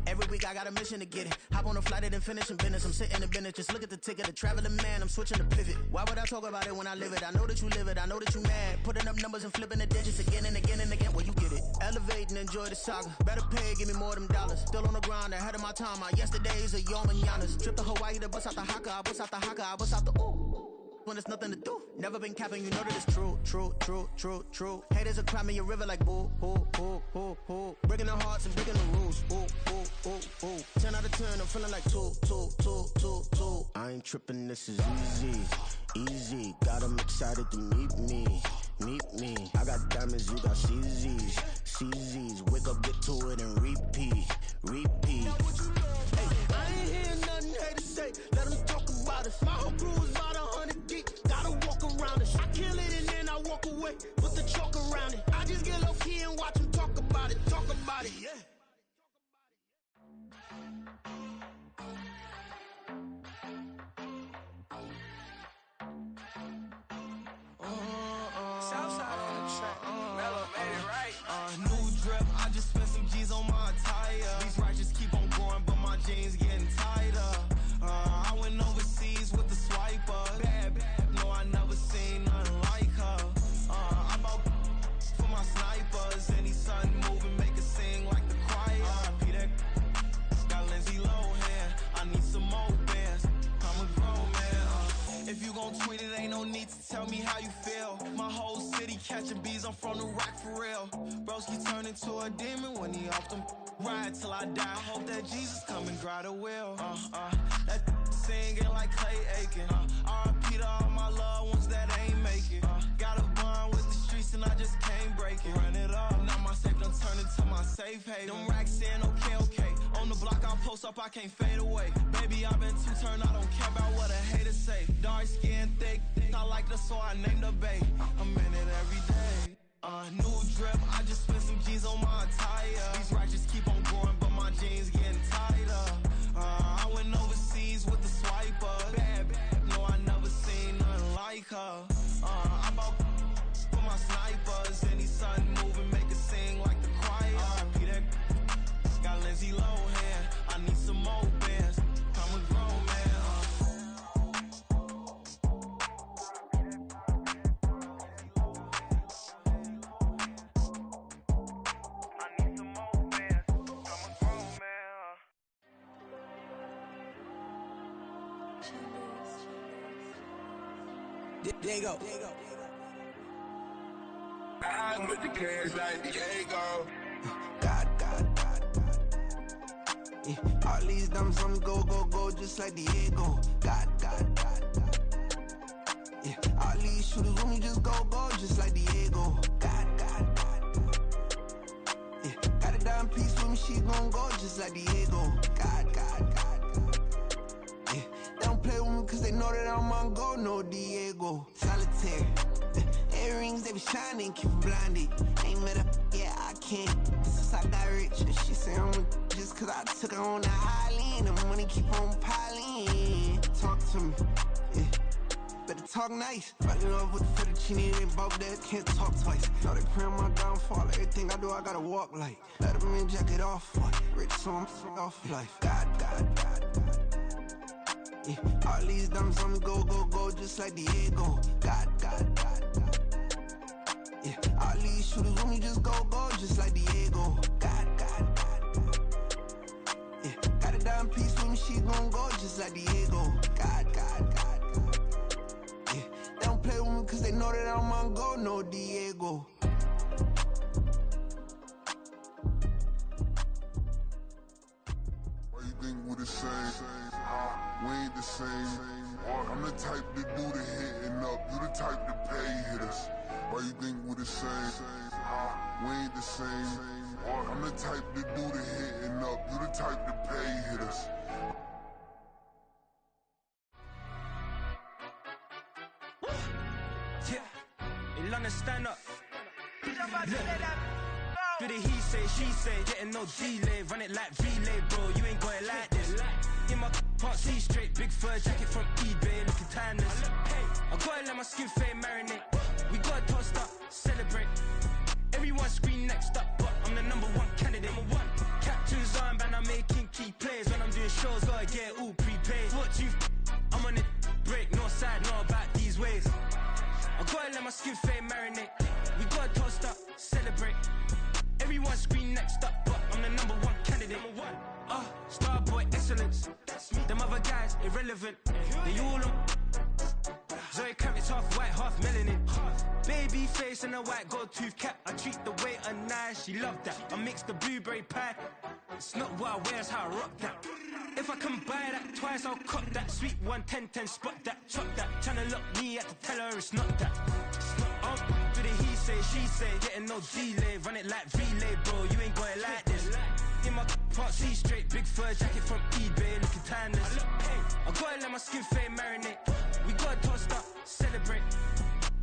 Every week I got a mission to get it. Hop on a flight and then finish in business. I'm sitting in business, just look at the ticket. A traveling man, I'm switching to pivot. Why would I talk about it when I live it? I know that you live it, I know that you mad. Putting up numbers and flipping the digits again and again. Well, you get it. Elevate and enjoy the saga. Better pay, give me more them dollars. Still on the grind, ahead of my time. My yesterdays are your mananas. Trip to Hawaii to bust out the haka. I bust out the ooh. When there's nothing to do. Never been capping, you know that it's true. Haters will cry me a river like boo. Breaking the hearts and breaking the rules. Ooh. 10 out of 10, I'm feeling like two. I ain't tripping, this is easy. Got 'em excited to meet me. I got diamonds, you got CZs. Wake up, get to it, and repeat. Hey, I ain't hearing nothing hate to say. Let 'em talk about us. My whole crew is about 100 deep. Gotta walk around it. I kill it and then I walk away. Put the chalk around it. I just get low key and watch 'em talk about it. Yeah. Southside on the track. Mellow made it right. New drip, I just spent some G's on my attire. These righteous keep on growing, but my jeans getting tighter. I went overseas with the swiper. Bad, no, I never seen nothing like her. I bought for my snipers. Any sun moving, make it sing like the choir. Peter got Lindsay Lohan. I need some more bands. I'm a grown man. If you gon' tweet it, ain't no need to tell me how you feel. My whole city catching bees, I'm from the rock for real. Broski turned into a demon when he off them. Ride till I die, hope that Jesus come and grab the wheel. That singing like Clay Aiken. R.I.P. to all my loved ones that ain't make it. Got a bond with the streets and I just can't break it. Run it up, now my safe done turn into my safe haven. Them racks in, okay. On the block I post up, I can't fade away. Baby, I've been too turned, I don't care about what a hater say. Dark skin, thick, I like the so I named the bae. I'm in it every day. New drip, I just spent some G's on my attire. These righteous keep on growing, but my jeans getting tighter. I went overseas with the swiper. Bad, no, I never seen nothing like her. I bought for my snipers. Any sun moving, make it sing like the choir. Peter got Lindsay Lohan. I need some more bands. I'm a grown man. Diego. I with the cash like Diego. God. Yeah. All these dumb some go, just like Diego. God. Yeah. All these shooters when we just go, just like Diego. God. Yeah. Got a dime piece with me, she gon' go just like Diego. God. Yeah. They don't play with me cause they know that I'm on go, no Diego. Solitaire. Earrings, they be shining, keep blinded. Ain't met up, yeah, I can't. Since I got rich, she say I'm just cause I took her on the island. The money keep on piling. Talk to me, yeah. Better talk nice. Fucking up with the fettuccine, they both dead, can't talk twice. Know they pray on my downfall, everything I do, I gotta walk like. Let them in, jacket off, rich, so I'm off life. God. Yeah. All these dumb some go, just like Diego. God. Yeah. All these shooters when we just go, just like Diego. God. Yeah. Got a dime piece with me, she gon' go just like Diego. God. Yeah. They don't play with me cause they know that I'm on go, no Diego. Why you think we the same? We ain't the same. I'm the type to do the hitting up. You the type to pay hitters. Why you think we the same? We ain't the same. I'm the type to do the hitting up. You the type to pay hitters. Yeah, in London, stand up. Do the he say, she say, getting no delay. Run it like relay, bro, you ain't got it like this. In my part C straight, big fur jacket from eBay, looking timeless. I gotta let my skin fade marinate. We gotta toast up, celebrate. Everyone scream next up, but I'm the number one candidate. Captain's armband, I'm making key plays. When I'm doing shows, gotta get all prepaid. What you I'm on it, break, no side, know about these ways. I gotta let my skin fade marinate. We gotta toast up, celebrate. Everyone scream next up, but I'm the number one candidate. Starboy excellence. Them other guys irrelevant. They all on. Zoe Kravitz half white, half melanin. Baby face and a white gold tooth cap. I treat the waiter nice, she love that. I mix the blueberry pie. It's not what I wear, it's how I rock that. If I can buy that twice, I'll cop that. Sweet 110, spot that, chop that. Tryna lock me, I have to tell her it's not that. Do the he say, she say, getting no delay. Run it like relay, bro, you ain't got it like this. In my part C straight, big fur jacket from eBay, looking timeless. I gotta let my skin fade marinate. We gotta toast up, celebrate.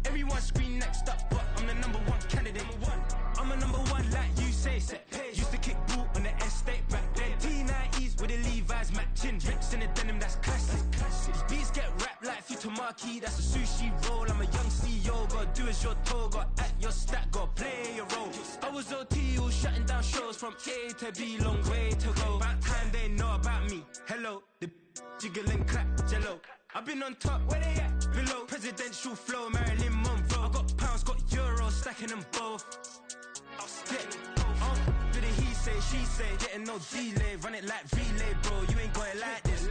Everyone scream next up, but I'm the number one candidate. I'm a number one like you say, set page. Used to kick boot on the estate back then. T90s with the Levi's matching. Rips in the denim, that's classic. These beats get wrapped like Futamaki, that's a sushi roll. I'm a young CEO, gotta do as you're told. Gotta act your stat, gotta play your role. I was OT, all shutting down shows from A to B, long way to go. About time they know about me. Hello, the jiggle and clap, jello. I've been on top, where they at? Below, presidential flow, Marilyn Monroe. I got pounds, got euros, stacking them both. Yeah, do the he say, she say, getting no delay. Run it like relay, bro, you ain't got it like this.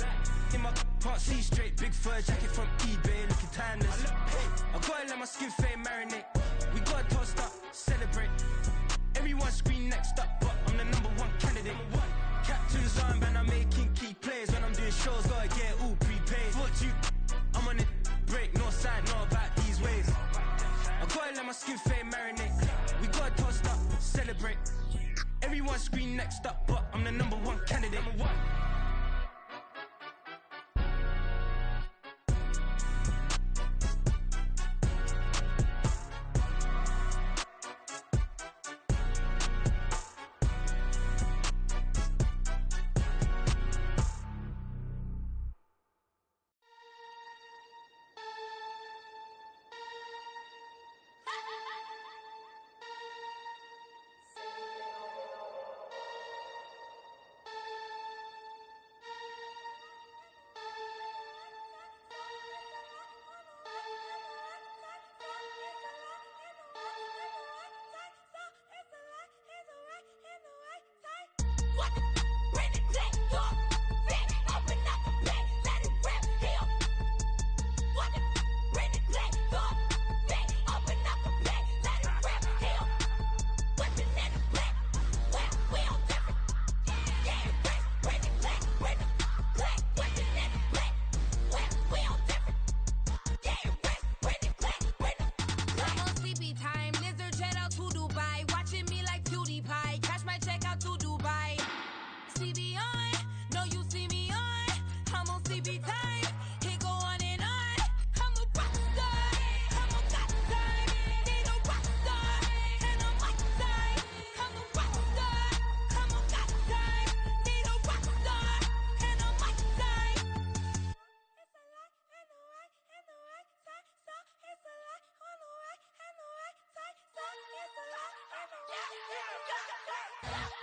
In my part C straight, big fur jacket from eBay, looking timeless. I gotta let my skin fade marinate. We gotta toast up, celebrate. Everyone scream next up, but I'm the number one candidate. Captain's armband, I'm making key plays. When I'm doing shows, gotta get all prepaid. What you I'm on it, break, no side, know about these ways. I gotta let my skin fade marinate. We gotta toast up, celebrate. Everyone scream next up, but I'm the number one candidate. Bring it back, baby time. It go on and on. I'm a rock star. I'm a got time. Need a rock star. And I'm my time. I'm a rock star. I'm a got time. Need a rock star. And I'm my time. It's a lie and the right and the right time. So it's a lie on the right and the right time. So it's a lie and the right and the right time.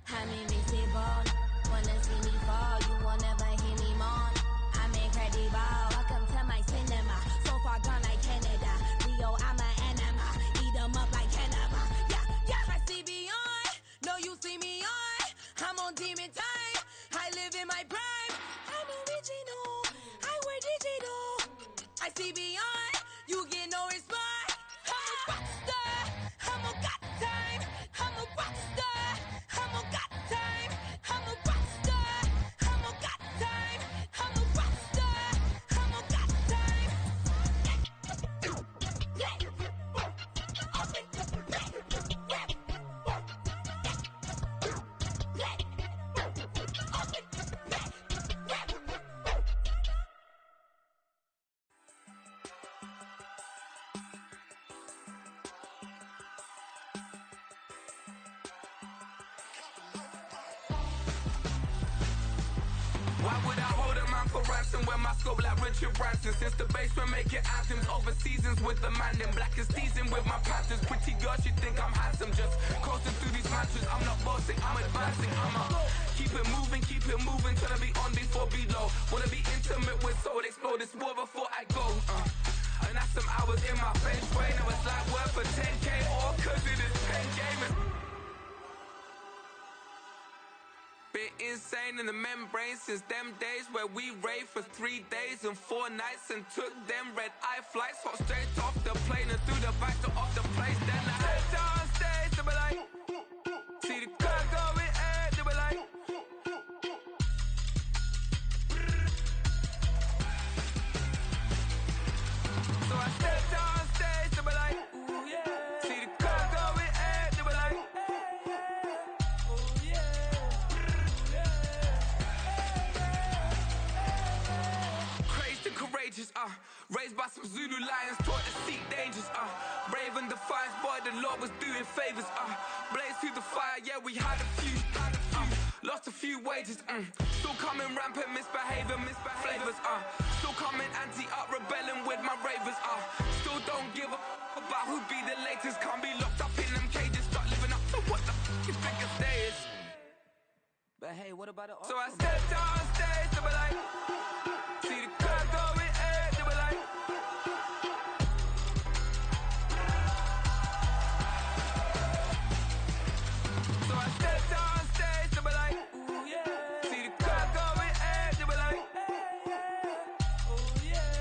I'm invincible. Wanna see me fall, you will never hear me moan. I'm incredible. Welcome to my cinema. So far gone like Canada. Rio, I'm an anima. Eat them up like cannibal. Yeah, yeah. I see beyond. No, you see me on. I'm on demon time. I live in my prime. I'm original. I wear digital. I see beyond. You get no response. I'm a rock star. I'm a got time. I'm a rock star. I'm a got time. I'm a rock star. I'm a got time. I'm a rock star. I'm a got time. Why would I hold a man for ransom when my scope like Richard Branson? Since the basement making anthems over seasons with the man in black is teasing with my patterns. Pretty girl, she think I'm handsome. Just coasting through these mansions. I'm not bossing, I'm advancing. Keep it moving, trying to be on before below. Wanna be intimate with soul, explore this war before I go. And that's some hours in my feng shui. Now it's like work for 10K, all cause it is pen gaming. Been insane in the membrane since them days where we raved for 3 days and 4 nights and took them red-eye flights. Hot straight off the plane and through the back to off the place. Then I head down stage, they be like, see the crowd going air, they be like, so I step down stage, they be like, ooh yeah. See the crowd going air, they be like, oh yeah. Crazed and courageous, raised by some Zulu lions, taught to seek dangers, brave and defiant, boy, the Lord was doing favors, blaze through the fire, yeah, we had a few, lost a few wages, still coming rampant, misbehaving, flavors, still coming anti-up, rebelling with my ravers, still don't give a about who be the latest, can't be locked up in them cages, start living up to what the is biggest day is. But hey, what about it? So I stepped on stage, they be like, see the crowd going air, they be like, so I stepped on stage, they be like, ooh yeah. See the crowd going air, they be like, oh yeah.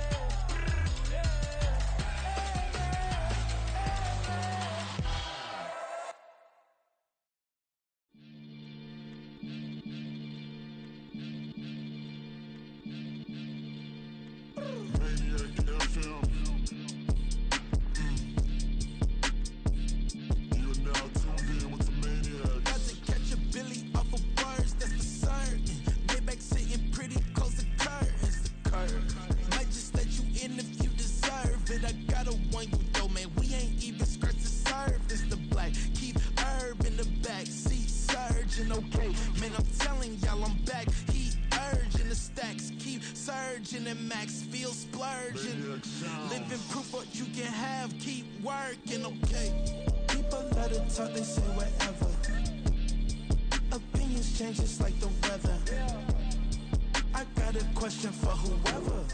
And max feel splurging. Living proof what you can have, keep working, okay. People let it talk, they say whatever. Opinions change just like the weather. I got a question for whoever.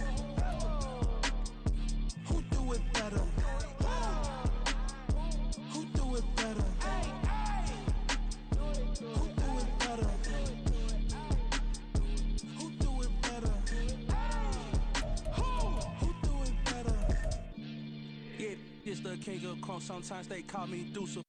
Who do it better? Yeah, it's the king of crunk. Sometimes they call me Deucer.